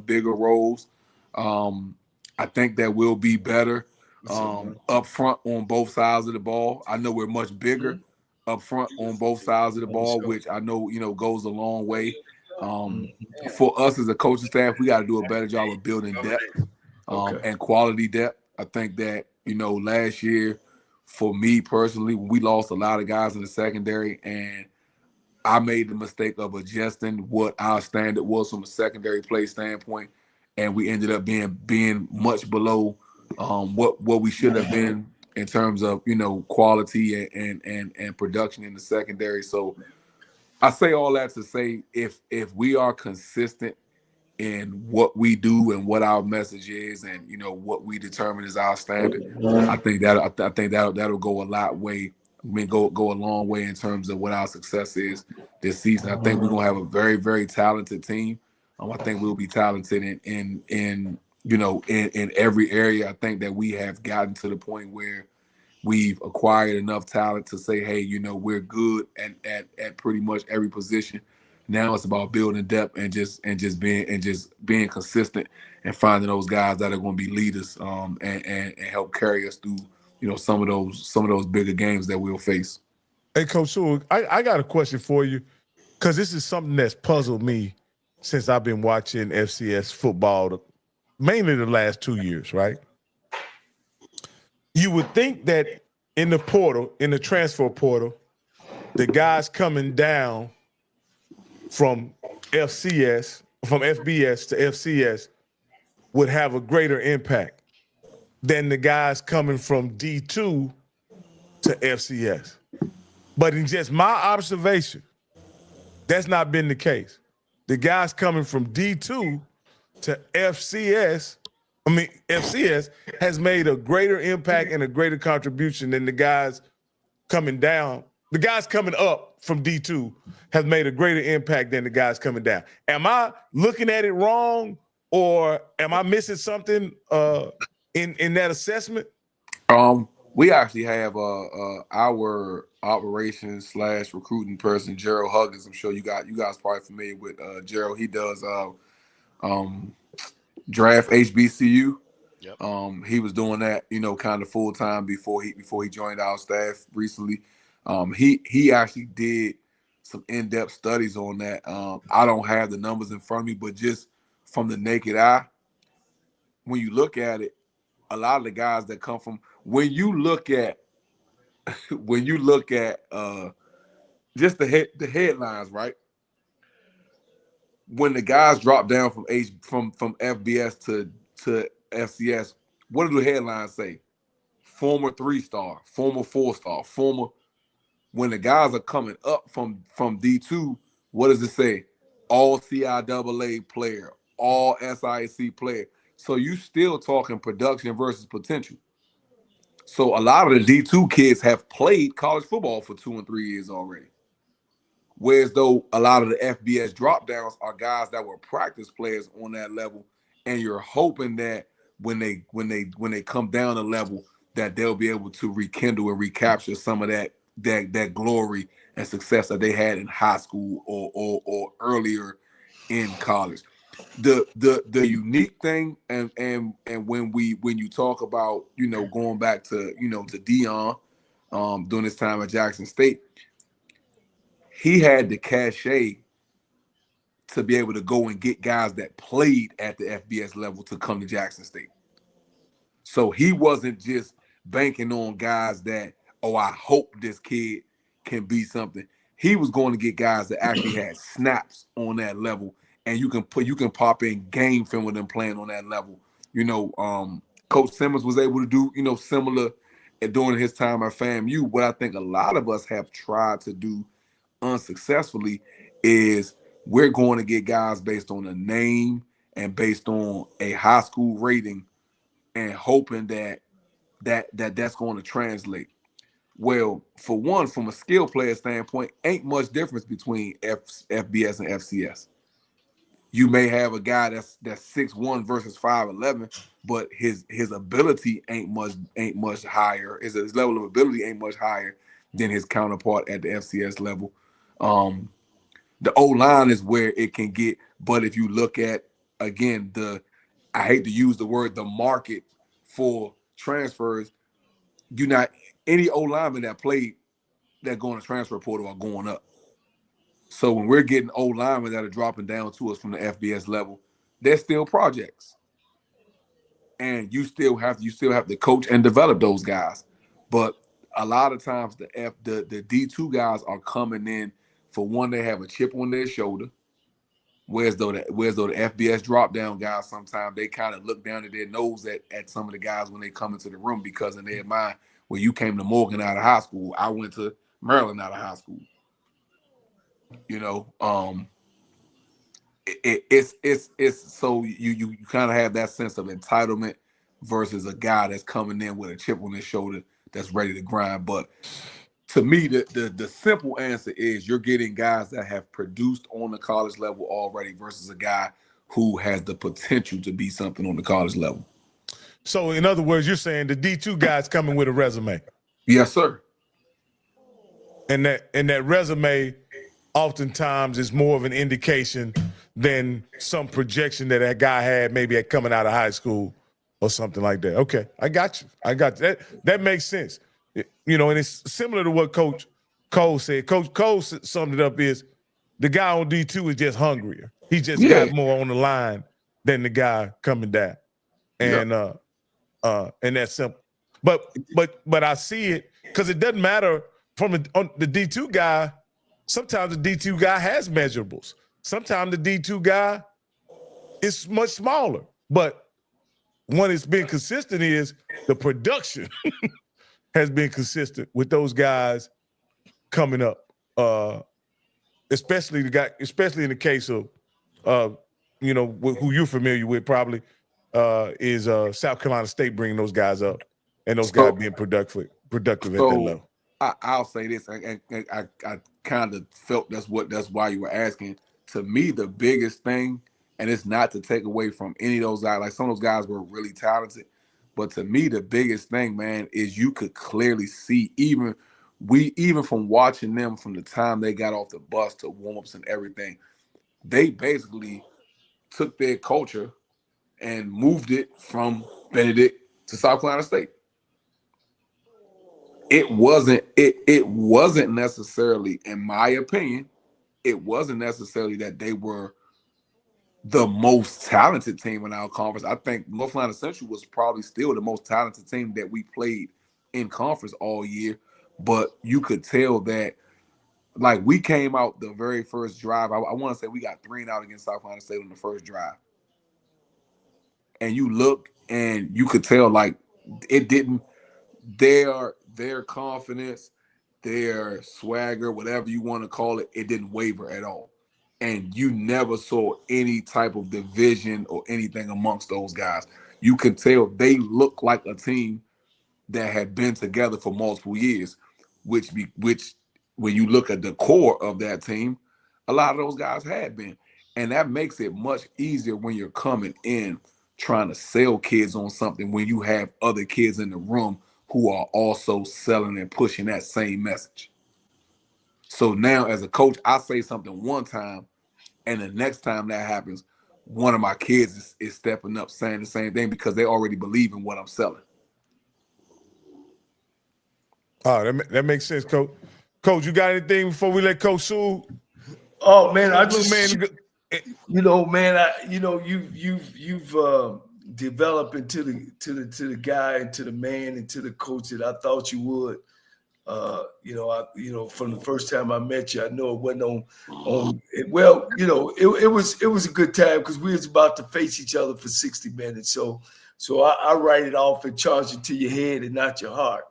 bigger roles. I think that we'll be better up front on both sides of the ball. I know we're much bigger up front on both sides of the ball, which I know goes a long way. For us as a coaching staff, we got to do a better job of building depth and quality depth. I think that last year, for me personally, we lost a lot of guys in the secondary, and I made the mistake of adjusting what our standard was from a secondary play standpoint, and we ended up being much below what we should have been in terms of quality and production in the secondary. So I say all that to say, if we are consistent in what we do and what our message is, and what we determine is our standard, I think that'll go a long way in terms of what our success is this season. I think we're gonna have a very, very talented team. I think we'll be talented in every area. I think that we have gotten to the point where we've acquired enough talent to say, hey, we're good at pretty much every position. Now it's about building depth and just being consistent and finding those guys that are going to be leaders and help carry us through some of those bigger games that we'll face. Hey, Coach Sewell, I got a question for you, because this is something that's puzzled me since I've been watching FCS football, mainly the last 2 years, right? You would think that in the transfer portal, the guys coming down from FBS to FCS would have a greater impact than the guys coming from D2 to FCS. But in just my observation, that's not been the case. The guys coming from D2 to FCS has made a greater impact and a greater contribution than the guys coming down, the guys coming up from D2 have made a greater impact than the guys coming down. Am I looking at it wrong, or am I missing something in that assessment? We actually have our operations / recruiting person, Gerald Huggins. I'm sure you guys probably familiar with Gerald. He does draft HBCU. Yep. He was doing that, kind of full time before he joined our staff recently. He actually did some in-depth studies on that. I don't have the numbers in front of me, but just from the naked eye, when you look at it, a lot of the guys that come from when you look at just the headlines, right? When the guys drop down from FBS to FCS, what do the headlines say? Former 3-star, former 4-star, former. When the guys are coming up from D2, what does it say? All CIAA player, all SIC player. So you still talking production versus potential. So a lot of the D2 kids have played college football for 2 and 3 years already. Whereas though a lot of the FBS drop downs are guys that were practice players on that level, and you're hoping that when they come down a level that they'll be able to rekindle and recapture some of that glory and success that they had in high school or earlier in college. The unique thing and when you talk about going back to to Dion during his time at Jackson State, he had the cachet to be able to go and get guys that played at the FBS level to come to Jackson State. So he wasn't just banking on guys that, I hope this kid can be something. He was going to get guys that actually had snaps on that level, and you can pop in game film with them playing on that level. Coach Simmons was able to do similar during his time at FAMU. What I think a lot of us have tried to do unsuccessfully is we're going to get guys based on a name and based on a high school rating and hoping that's going to translate. Well, for one, from a skill player standpoint, ain't much difference between FBS and FCS. You may have a guy that's 6'1" versus 5'11", but his ability ain't much higher. His level of ability ain't much higher than his counterpart at the FCS level. The O-line is where it can get, but if you look at, again, I hate to use the word, the market for transfers, any O-lineman that played that going to transfer portal are going up. So when we're getting O-linemen that are dropping down to us from the FBS level, they're still projects. And you still have to coach and develop those guys. But a lot of times the D2 guys are coming in, for one, they have a chip on their shoulder. Whereas though the FBS drop down guys, sometimes they kind of look down at their nose at some of the guys when they come into the room, because in their mind, well, you came to Morgan out of high school, I went to Maryland out of high school. It's so you kind of have that sense of entitlement versus a guy that's coming in with a chip on his shoulder that's ready to grind. But to me, the simple answer is you're getting guys that have produced on the college level already versus a guy who has the potential to be something on the college level. So in other words, you're saying the D2 guy's coming with a resume. Yes, sir. And that resume oftentimes is more of an indication than some projection that guy had maybe at coming out of high school or something like that. Okay, I got you. That makes sense. And it's similar to what Coach Cole said. Coach Cole summed it up is the guy on D2 is just hungrier. He just got more on the line than the guy coming down. And and that's simple. But I see it because it doesn't matter from the D2 guy. Sometimes the D2 guy has measurables. Sometimes the D2 guy is much smaller. But one that's been consistent is the production has been consistent with those guys coming up. Especially in the case of who you're familiar with probably is South Carolina State bringing those guys up and those guys being productive at that level. I'll say this, and I kind of felt that's why you were asking. To me, the biggest thing, and it's not to take away from any of those guys. Like some of those guys were really talented, but to me, the biggest thing, man, is you could clearly see even from watching them from the time they got off the bus to warm-ups and everything, they basically took their culture and moved it from Benedict to South Carolina State. It wasn't necessarily, in my opinion, it wasn't necessarily that they were the most talented team in our conference. I think North Carolina Central was probably still the most talented team that we played in conference all year. But you could tell that, like, we came out the very first drive. I want to say we got 3-0 against South Carolina State on the first drive. And you look and you could tell, like, it didn't, their confidence, their swagger, whatever you want to call it, it didn't waver at all. And you never saw any type of division or anything amongst those guys. You could tell they looked like a team that had been together for multiple years, which when you look at the core of that team, a lot of those guys had been. And that makes it much easier when you're coming in trying to sell kids on something when you have other kids in the room who are also selling and pushing that same message. So now as a coach, I say something one time, and the next time that happens, one of my kids is stepping up saying the same thing because they already believe in what I'm selling. Oh, that makes sense, Coach. Coach, you got anything before we let Coach Sewell? Oh man, I just you've developed into the guy, into the man, into the coach that I thought you would. From the first time I met you, I know it wasn't on. Well, it was a good time because we was about to face each other for 60 minutes. So I write it off and charge it to your head and not your heart.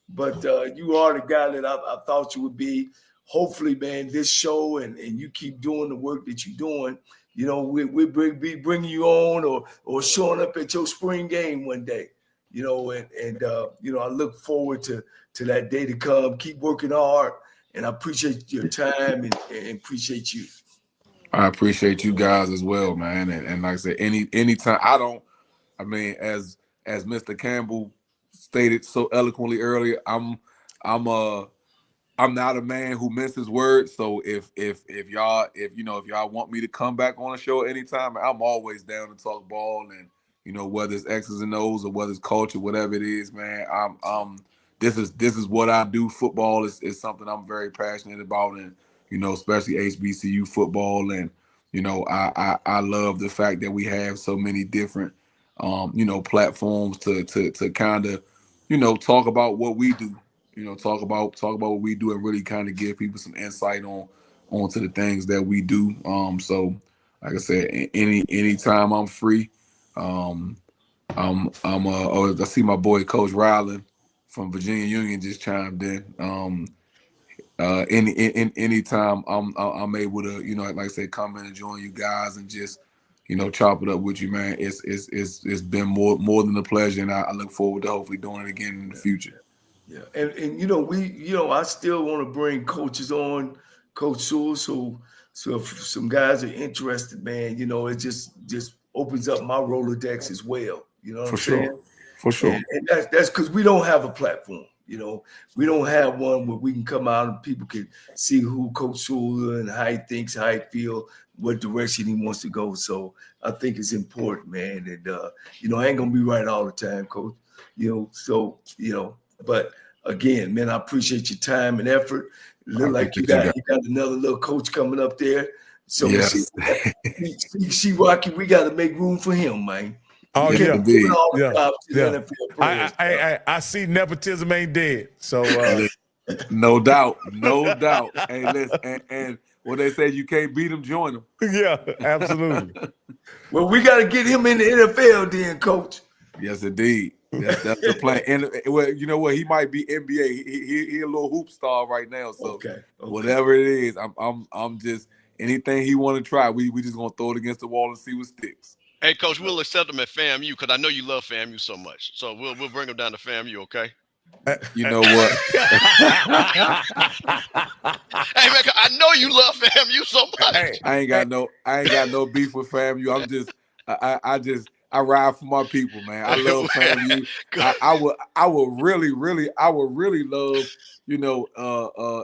But you are the guy that I thought you would be. Hopefully, man, this show and you keep doing the work that you're doing. We'll be bringing you on or showing up at your spring game one day. I look forward to that day to come. Keep working hard, and I appreciate your time and appreciate you. I appreciate you guys as well, man. And like I said, anytime as Mr. Campbell stated so eloquently earlier, I'm not a man who misses words. So if y'all want me to come back on the show anytime, I'm always down to talk ball and whether it's X's and O's or whether it's culture, whatever it is, man. This is what I do. Football is something I'm very passionate about, and especially HBCU football. And I love the fact that we have so many different platforms to kind of talk about what we do. Talk about what we do and really kind of give people some insight onto the things that we do. So like I said, anytime I'm free, I see my boy Coach Ryland from Virginia Union just chimed in. Anytime I'm able to, like I said, come in and join you guys and just, chop it up with you, man. It's been more than a pleasure, and I look forward to hopefully doing it again in the future. Yeah, and I still want to bring coaches on, Coach Sewell. So if some guys are interested, man, it just opens up my Rolodex as well. You know what I'm saying? For sure. And that's because we don't have a platform. We don't have one where we can come out and people can see who Coach Sewell and how he thinks, how he feel, what direction he wants to go. So I think it's important, man. And I ain't gonna be right all the time, Coach. But again, man, I appreciate your time and effort. It look like you got another little coach coming up there. So yes. see, Rocky, we got to make room for him, man. Oh yeah. I see nepotism ain't dead. So no doubt. Hey, listen, and what they say, you can't beat them, join them. Yeah, absolutely. Well, we got to get him in the NFL, then, Coach. Yes, indeed. That's the plan. And well, you know what? He might be NBA. He a little hoop star right now. So whatever it is, I'm just anything he want to try. We just gonna throw it against the wall and see what sticks. Hey, Coach, we'll accept him at FAMU because I know you love FAMU so much. So we'll bring him down to FAMU, okay? You know what? Hey man, I know you love FAMU so much. Hey, I ain't got no beef with FAMU. I'm just I ride for my people, man. I love FAMU. I would really love,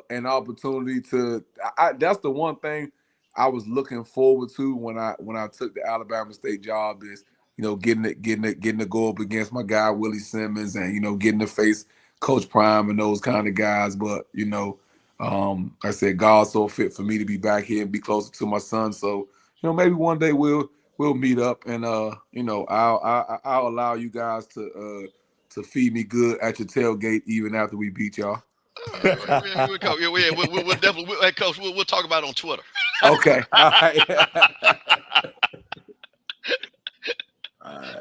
an opportunity to. That's the one thing I was looking forward to when I took the Alabama State job is, getting to go up against my guy Willie Simmons and getting to face Coach Prime and those kind of guys. But I said God saw fit for me to be back here and be closer to my son. So maybe one day we'll meet up and I'll allow you guys to feed me good at your tailgate even after we beat y'all. We'll definitely, hey, Coach, we'll talk about it on Twitter. Okay. All right.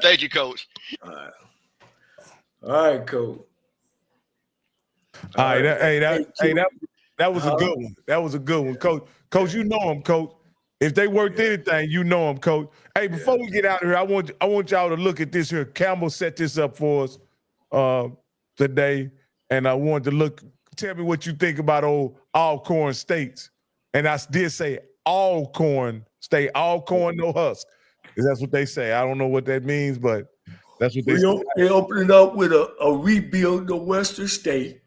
Thank you, Coach. All right, Coach. All right, that was a good one. That was a good one, Coach. Coach, you know him, Coach. If they worked anything, you know him, Coach. Hey, before we get out of here, I want y'all to look at this here. Campbell set this up for us today, and I wanted to tell me what you think about old Alcorn States. And I did say Alcorn State, Alcorn, no husk. Because that's what they say. I don't know what that means, but that's what they say. They opened up with a rebuild the Western State.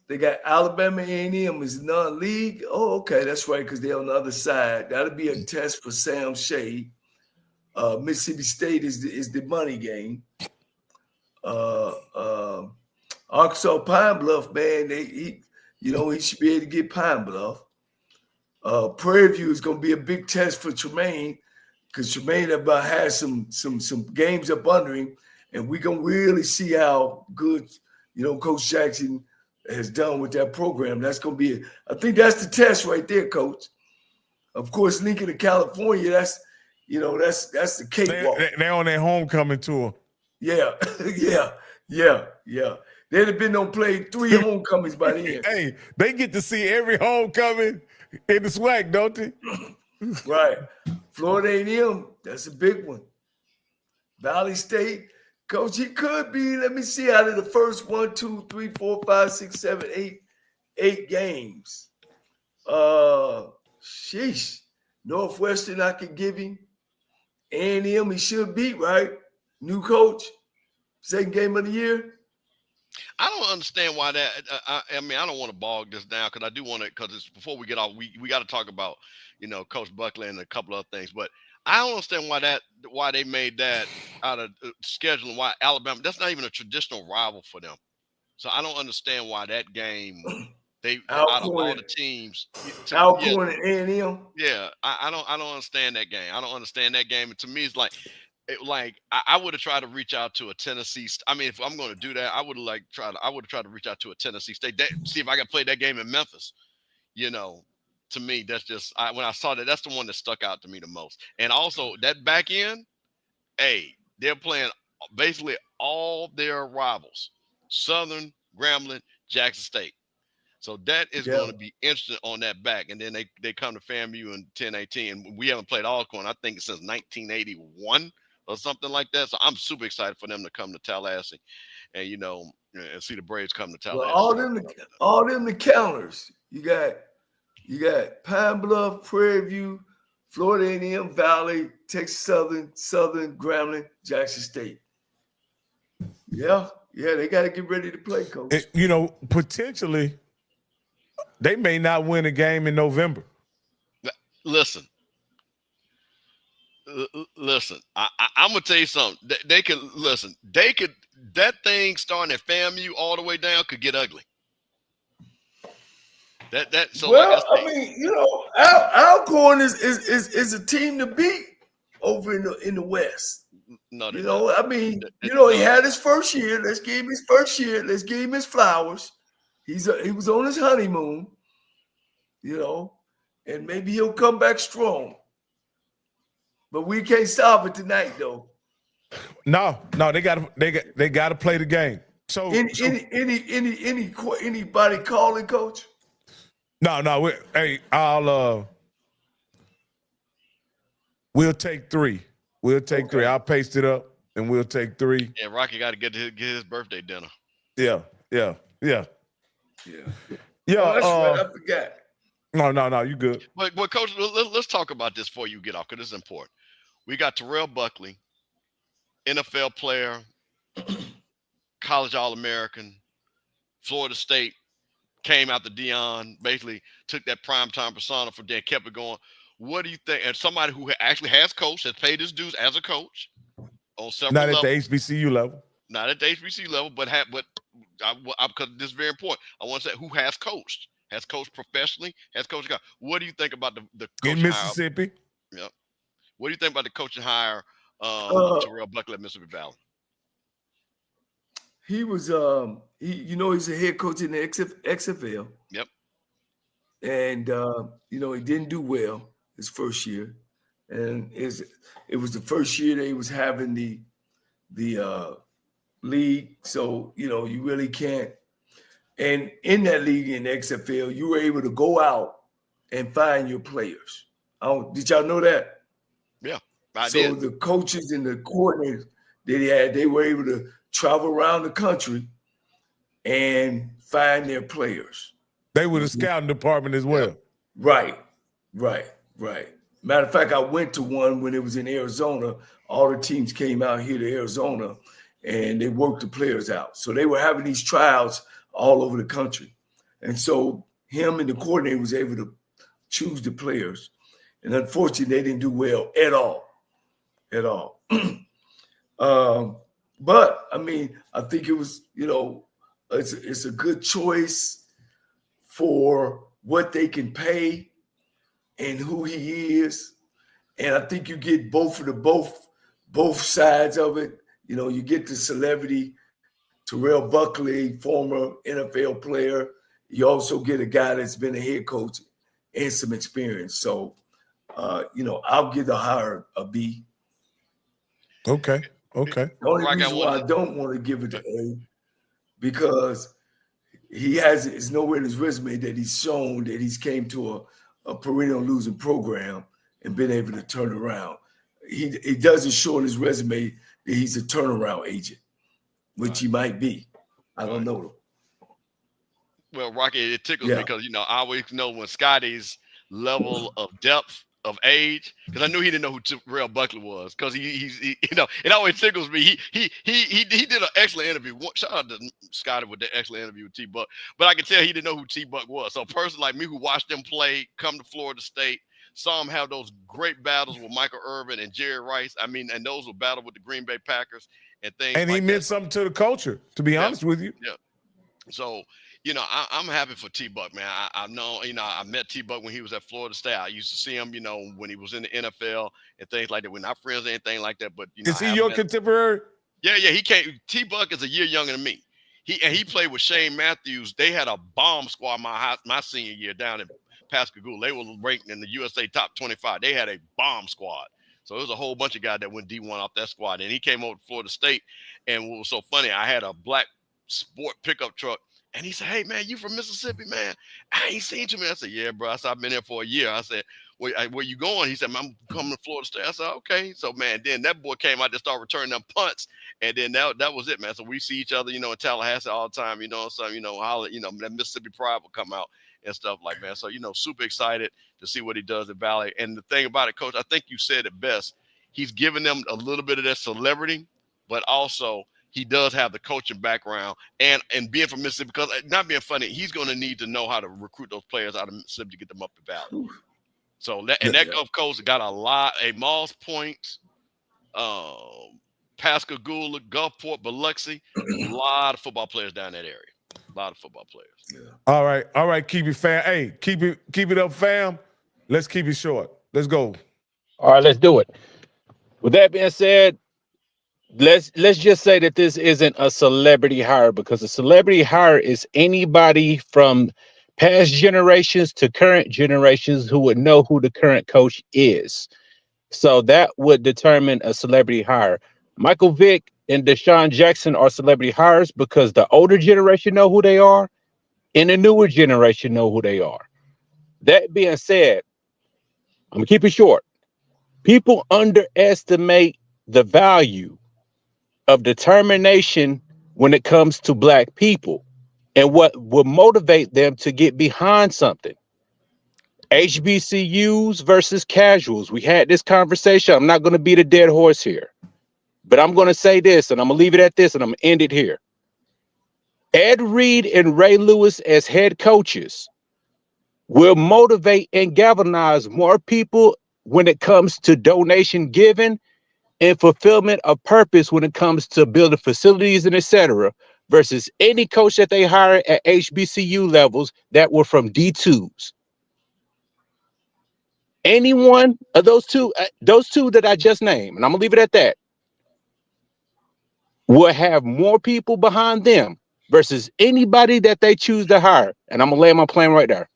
They got Alabama A&M is non-league. Oh, okay, that's right, because they're on the other side. That'll be a test for Sam Shea. Mississippi State is the money game. Arkansas Pine Bluff, man, he should be able to get Pine Bluff. Prairie View is going to be a big test for Tremaine because Tremaine about has some games up under him, and we're going to really see how good, Coach Jackson has done with that program. That's going to be I think that's the test right there, Coach. Of course, Lincoln to California, that's the cakewalk. They're on their homecoming tour. Yeah. They'd have been on play 3 homecomings by then. Hey, they get to see every homecoming in the SWAC, don't they? Right. Florida A&M, that's a big one. Valley State, Coach, he could be, let me see, out of the first 1, 2, 3, 4, 5, 6, 7, 8 games. Sheesh. Northwestern, I could give him. A&M, he should beat, right? New coach, second game of the year. I don't understand why that. I don't want to bog this down because I do want to. Because it's before we get off, we got to talk about Coach Buckley and a couple other things. But I don't understand why they made that out of scheduling. Why Alabama? That's not even a traditional rival for them. So I don't understand why that game. Out of all the teams, Alcorn and A&M. Yeah, I don't understand that game. I don't understand that game. And to me, it's like. I would have tried to reach out to a Tennessee. I mean, if I'm going to do that, I would have tried to reach out to a Tennessee State. See if I could play that game in Memphis. To me, that's just when I saw that, that's the one that stuck out to me the most. And also that back end, they're playing basically all their rivals: Southern, Grambling, Jackson State. So that is going to be interesting on that back. And then they come to FAMU in 10-18, and we haven't played Alcorn, I think, since 1981. Or something like that. So I'm super excited for them to come to Tallahassee and and see the Braves come to Tallahassee. Well, all them the counters. You got Pine Bluff, Prairie View, Florida A&M, Valley, Texas Southern, Grambling, Jackson State. Yeah, they got to get ready to play, Coach. Potentially they may not win a game in November. Listen, I'm gonna tell you something. They could that thing starting at FAMU all the way down could get ugly. Alcorn is a team to beat over in the West. No, he had his first year. Let's give him his first year. Let's give him his flowers. He was on his honeymoon, and maybe he'll come back strong. But we can't solve it tonight, though. No, they got to play the game. So anybody calling, Coach? No. We'll take 3. We'll take 3. I'll paste it up and we'll take 3. Yeah, Rocky got to get his birthday dinner. Yeah. Yeah. Oh, that's right. I forgot. No, you good. But Coach, let's talk about this before you get off, because it's important. We got Terrell Buckley, NFL player, college All-American, Florida State, came out to Dion, basically took that primetime persona from there, kept it going. What do you think? And somebody who actually has coached, has paid his dues as a coach on several levels. Not at the HBCU level. Not at the HBCU level, but because this is very important. I want to say who has coached professionally, has coached. What do you think about the coaching in Mississippi? Hire? Yep. What do you think about the coaching hire of Terrell Buckley at Mississippi Valley? He was he's a head coach in the XFL. Yep. And he didn't do well his first year, and it was the first year that he was having the league. So you really can't. And in that league in the XFL, you were able to go out and find your players. Did y'all know that? Yeah, I did. The coaches and the coordinators that they were able to travel around the country and find their players. They were the scouting department as well. Right. Matter of fact, I went to one when it was in Arizona. All the teams came out here to Arizona, and they worked the players out. So they were having these tryouts all over the country. And so him and the coordinator was able to choose the players. And unfortunately, they didn't do well at all. But, I mean, I think it was, it's a good choice for what they can pay and who he is. And I think you get both sides of it. You get the celebrity, Terrell Buckley, former NFL player. You also get a guy that's been a head coach and some experience. So, I'll give the hire a B. Okay. The only reason why I don't want to give it to A, because it's nowhere in his resume that he's shown that he's came to a perennial losing program and been able to turn around. He doesn't show in his resume that he's a turnaround agent, which he might be. I don't know. Well, Rocky, it tickles me because I always know when Scotty's level of depth of age, because I knew he didn't know who Terrell Buckley was, because he's it always tickles me. He did an excellent interview. Shout out to Scotty with the excellent interview with T-Buck, but I can tell he didn't know who T-Buck was. So a person like me who watched them play, come to Florida State, saw him have those great battles with Michael Irvin and Jerry Rice. I mean, and those were battles with the Green Bay Packers and things. And he meant something to the culture, to be honest with you. Yeah. So I'm happy for T-Buck, man. I know, I met T-Buck when he was at Florida State. I used to see him, when he was in the NFL and things like that. We're not friends or anything like that, but is he your contemporary? Yeah, he came. T-Buck is a year younger than me. He played with Shane Matthews. They had a bomb squad my senior year down in Pascagoula. They were ranked in the USA top 25. They had a bomb squad. So there was a whole bunch of guys that went D1 off that squad. And he came over to Florida State. And what was so funny, I had a black sport pickup truck. And he said, "Hey, man, you from Mississippi, man? I ain't seen you, man." I said, "Yeah, bro." I said, "I've been here for a year." I said, where you going?" He said, "I'm coming to Florida State." I said, "Okay." So, man, then that boy came out to start returning them punts. And then that was it, man. So we see each other, in Tallahassee all the time, so, holler, that Mississippi pride will come out and stuff like that. So, super excited to see what he does at Valley. And the thing about it, Coach, I think you said it best. He's giving them a little bit of that celebrity, but also he does have the coaching background and being from Mississippi, because not being funny, he's going to need to know how to recruit those players out of Mississippi to get them up the Valley. So that Gulf Coast got a Moss Point, Pascagoula, Gulfport, Biloxi, a lot of football players down that area. A lot of football players. Yeah. All right, keep it fam. Hey, keep it up, fam. Let's keep it short. Let's go. All right, let's do it. With that being said, let's just say that this isn't a celebrity hire, because a celebrity hire is anybody from past generations to current generations who would know who the current coach is. So that would determine a celebrity hire. Michael Vick and Deshaun Jackson are celebrity hires because the older generation know who they are and the newer generation know who they are. That being said, I'm gonna keep it short. People underestimate the value of determination when it comes to Black people and what will motivate them to get behind something. HBCUs versus casuals. We had this conversation. I'm not going to beat a dead horse here, but I'm going to say this, and I'm going to leave it at this, and I'm going to end it here. Ed Reed and Ray Lewis as head coaches will motivate and galvanize more people when it comes to donation giving and fulfillment of purpose when it comes to building facilities and etc. versus any coach that they hire at HBCU levels that were from D2s. Any one of those two that I just named, and I'm gonna leave it at that, will have more people behind them versus anybody that they choose to hire. And I'm gonna lay my plan right there.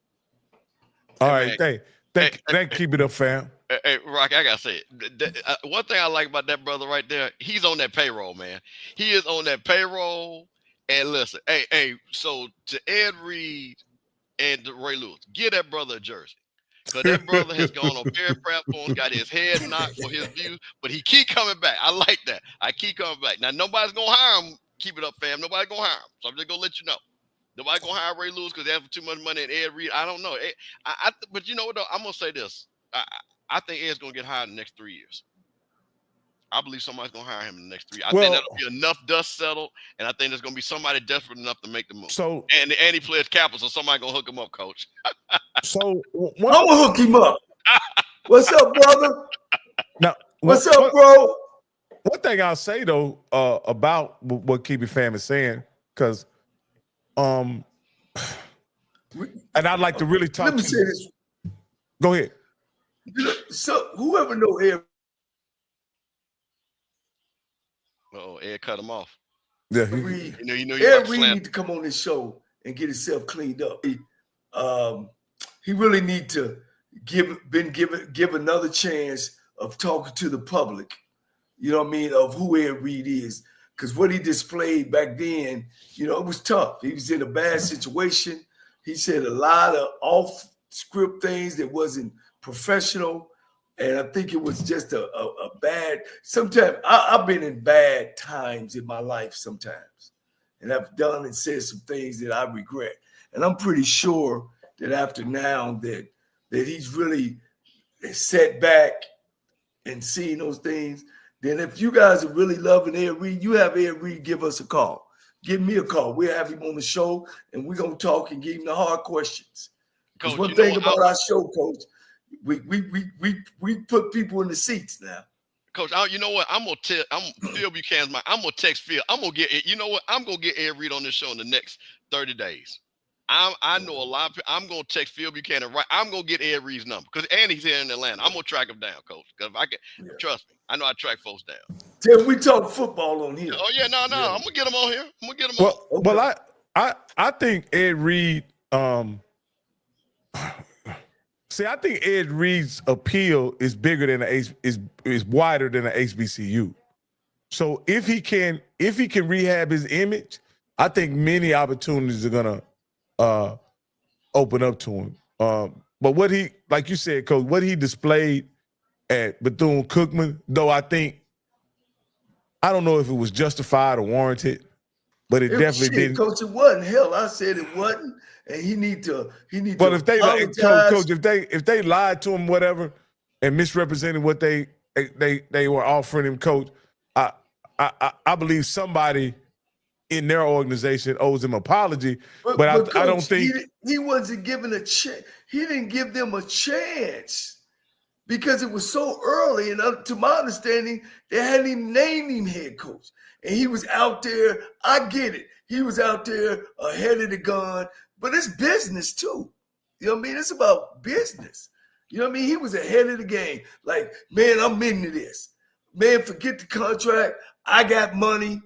All right, thank keep it up, fam. Hey, Rocky, I gotta say, one thing I like about that brother right there, he's on that payroll, man. He is on that payroll. And listen, hey, so to Ed Reed and to Ray Lewis, give that brother a jersey. Because that brother has gone on various platforms, got his head knocked for his views, but he keep coming back. I like that. I keep coming back. Now, nobody's going to hire him. Keep it up, fam. Nobody's going to hire him. So I'm just going to let you know. Nobody's going to hire Ray Lewis because they have too much money and Ed Reed. I don't know. But you know what, though? I'm going to say this. I think Ed's going to get hired in the next 3 years. I believe somebody's going to hire him in the next 3 years. I think that'll be enough dust settled, and I think there's going to be somebody desperate enough to make the move. So, and he plays capital, so somebody's going to hook him up, coach. So I'm going to hook him up. What's up, brother? Now, what's up, bro? One thing I'll say, though, about what Keep It Fam is saying, because and I'd like to really talk. Let me say this. Go ahead. So whoever know Ed. Oh, Ed cut him off. Yeah, Ed Reed need to come on this show and get himself cleaned up. He really need to give another chance of talking to the public. You know what I mean? Of who Ed Reed is, because what he displayed back then, you know, it was tough. He was in a bad situation. He said a lot of off-script things that wasn't professional. And I think it was just a bad, sometimes I've been in bad times in my life sometimes. And I've done and said some things that I regret. And I'm pretty sure that after now that he's really set back and seeing those things, then if you guys are really loving Ed Reed, you have Ed Reed give us a call. Give me a call. We'll have him on the show, and we're going to talk and give him the hard questions. Because one thing about our show, Coach, we put people in the seats now. Coach, you know what? I'm Phil Buchanan's I'm gonna text Phil. I'm gonna get, you know what? I'm gonna get Ed Reed on this show in the next 30 days. I know a lot of people. I'm gonna text Phil Buchanan right. I'm gonna get Ed Reed's number because Andy's here in Atlanta. I'm gonna track him down, Coach. Because if I can, trust me, I know I track folks down. Till we talk football on here. Oh yeah, no. I'm gonna get him on here. I'm gonna get him on. Well, I think Ed Reed. See, I think Ed Reed's appeal is bigger than is wider than an HBCU. So if he can rehab his image, I think many opportunities are gonna open up to him. But what he, like you said, Coach, what he displayed at Bethune-Cookman, though, I don't know if it was justified or warranted, but it definitely didn't. Coach, it wasn't. Hell, I said it wasn't. And he need to. But if they Coach, if they lied to him, whatever, and misrepresented what they were offering him, Coach, I believe somebody in their organization owes him an apology. But Coach, I don't think he wasn't given a chance. He didn't give them a chance because it was so early. And to my understanding, they hadn't even named him head coach, and he was out there. I get it. He was out there ahead of the gun. But it's business too. You know what I mean? It's about business. You know what I mean? He was ahead of the game. Like, man, I'm into this. Man, forget the contract. I got money.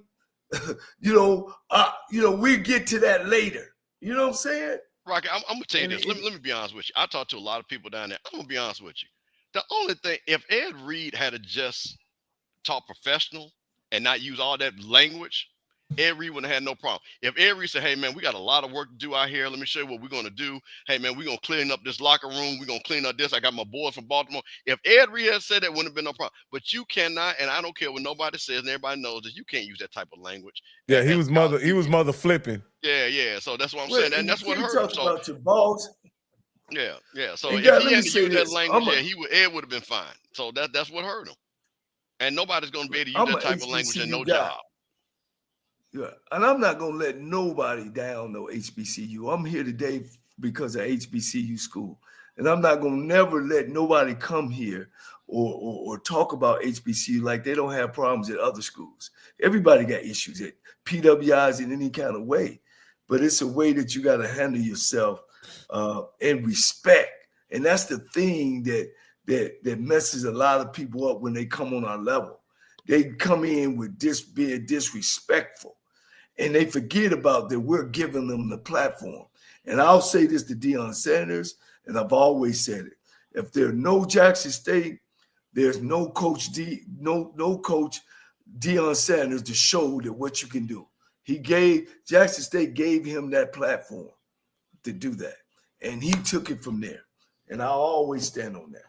We get to that later. You know what I'm saying? Rocky, I'm gonna tell you this. Let me be honest with you. I talked to a lot of people down there. I'm gonna be honest with you. The only thing, if Ed Reed had just talk professional and not use all that language, Ed Reed wouldn't have had no problem. If Ed Reed said, hey, man, we got a lot of work to do out here. Let me show you what we're going to do. Hey, man, we're going to clean up this locker room. We're going to clean up this. I got my boys from Baltimore. If Ed Reed had said that, wouldn't have been no problem. But you cannot, and I don't care what nobody says, and everybody knows that you can't use that type of language. Yeah, he was mother flipping. Yeah. So that's what I'm saying. And that's what hurt him. So, about your boss. Yeah. So if he hadn't used that language, Ed would have been fine. So that's what hurt him. And nobody's going to be able to use that type of language and no job. Yeah, and I'm not going to let nobody down, no HBCU. I'm here today because of HBCU school. And I'm not going to never let nobody come here or talk about HBCU like they don't have problems at other schools. Everybody got issues at PWIs in any kind of way. But it's a way that you got to handle yourself and respect. And that's the thing that messes a lot of people up when they come on our level. They come in with being disrespectful. And they forget about that we're giving them the platform. And I'll say this to Deion Sanders, and I've always said it. If there's no Jackson State, there's no coach coach Deion Sanders to show that what you can do. Jackson State gave him that platform to do that. And he took it from there. And I'll always stand on that.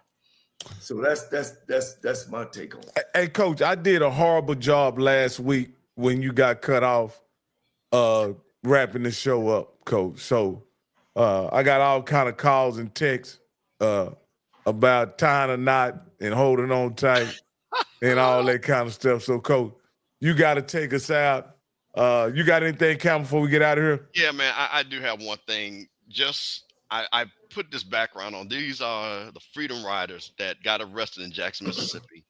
So that's my take on it. Hey, Coach, I did a horrible job last week when you got cut off wrapping the show up, Coach. So I got all kind of calls and texts about tying a knot and holding on tight and all that kind of stuff. So, Coach, you got to take us out. You got anything, Cam, before we get out of here? Yeah, man, I do have one thing. I put this background on. These are the Freedom Riders that got arrested in Jackson, Mississippi.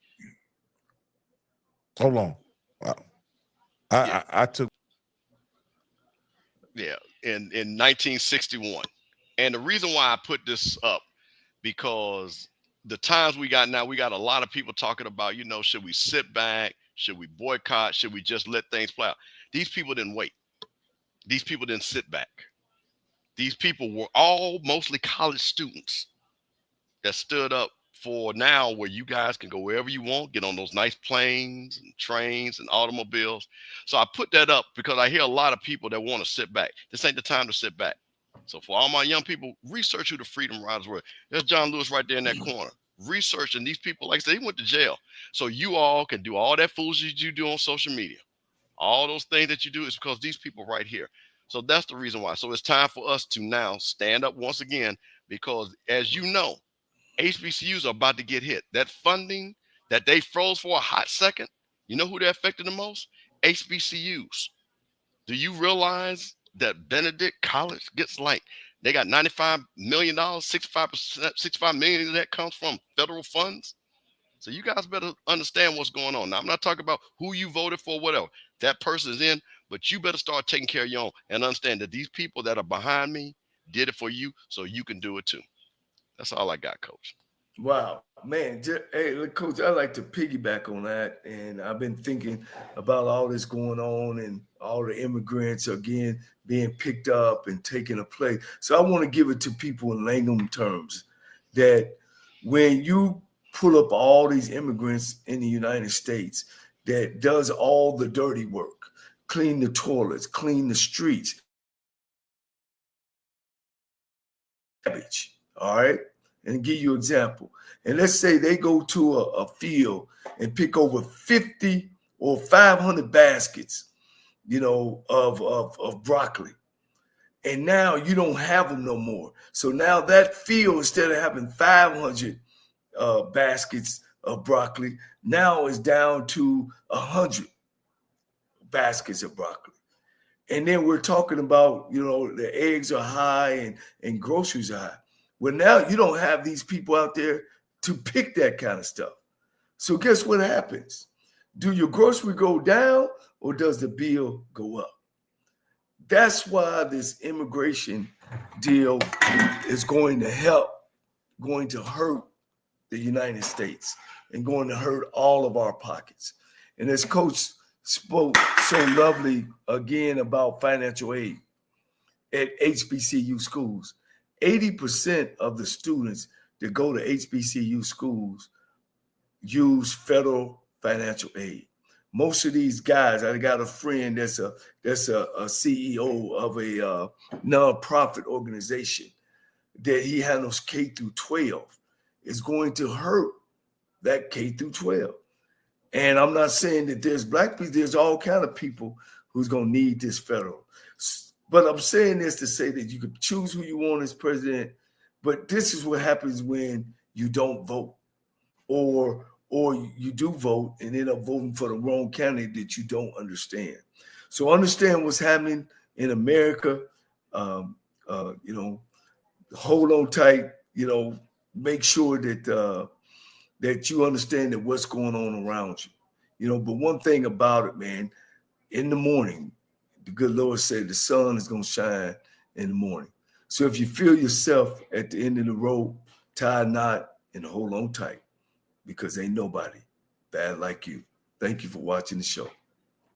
Hold on. I took. Yeah, in 1961. And the reason why I put this up, because the times we got now, we got a lot of people talking about, should we sit back? Should we boycott? Should we just let things play out? These people didn't wait. These people didn't sit back. These people were all mostly college students that stood up for now where you guys can go wherever you want, get on those nice planes and trains and automobiles. So I put that up because I hear a lot of people that want to sit back. This ain't the time to sit back. So for all my young people, research who the Freedom Riders were. There's John Lewis right there in that corner. Research, and these people, like I said, they went to jail. So you all can do all that foolishness you do on social media. All those things that you do is because these people right here. So that's the reason why. So it's time for us to now stand up once again, because as you know, HBCUs are about to get hit. That funding that they froze for a hot second, you know who they're affected the most? HBCUs. Do you realize that Benedict College gets they got $95 million, 65 million of that comes from federal funds? So you guys better understand what's going on. Now, I'm not talking about who you voted for, whatever. That person is in, but you better start taking care of your own and understand that these people that are behind me did it for you, so you can do it too. That's all I got, Coach. Wow, man. Hey, look, Coach, I like to piggyback on that. And I've been thinking about all this going on and all the immigrants, again, being picked up and taking a place. So I want to give it to people in layman terms that when you pull up all these immigrants in the United States that does all the dirty work, clean the toilets, clean the streets, all right? And give you an example. And let's say they go to a field and pick over 50 or 500 baskets, of broccoli. And now you don't have them no more. So now that field, instead of having 500 baskets of broccoli, now is down to 100 baskets of broccoli. And then we're talking about, the eggs are high and groceries are high. Well, now you don't have these people out there to pick that kind of stuff. So guess what happens? Do your grocery go down or does the bill go up? That's why this immigration deal is going to hurt the United States and going to hurt all of our pockets. And as Coach spoke so lovely again about financial aid at HBCU schools, 80% of the students that go to HBCU schools use federal financial aid. most of these guys, I got a friend that's a CEO of a nonprofit organization that he handles K through 12. Is going to hurt that K through 12. And I'm not saying that there's black people, there's all kind of people who's going to need this federal. But I'm saying this to say that you could choose who you want as president, but this is what happens when you don't vote or you do vote and end up voting for the wrong candidate that you don't understand. So understand what's happening in America. Hold on tight, make sure that you understand that what's going on around you. But one thing about it, man, in the morning, the good Lord said the sun is going to shine in the morning. So if you feel yourself at the end of the road, tie a knot and hold on tight, because ain't nobody bad like you. Thank you for watching the show.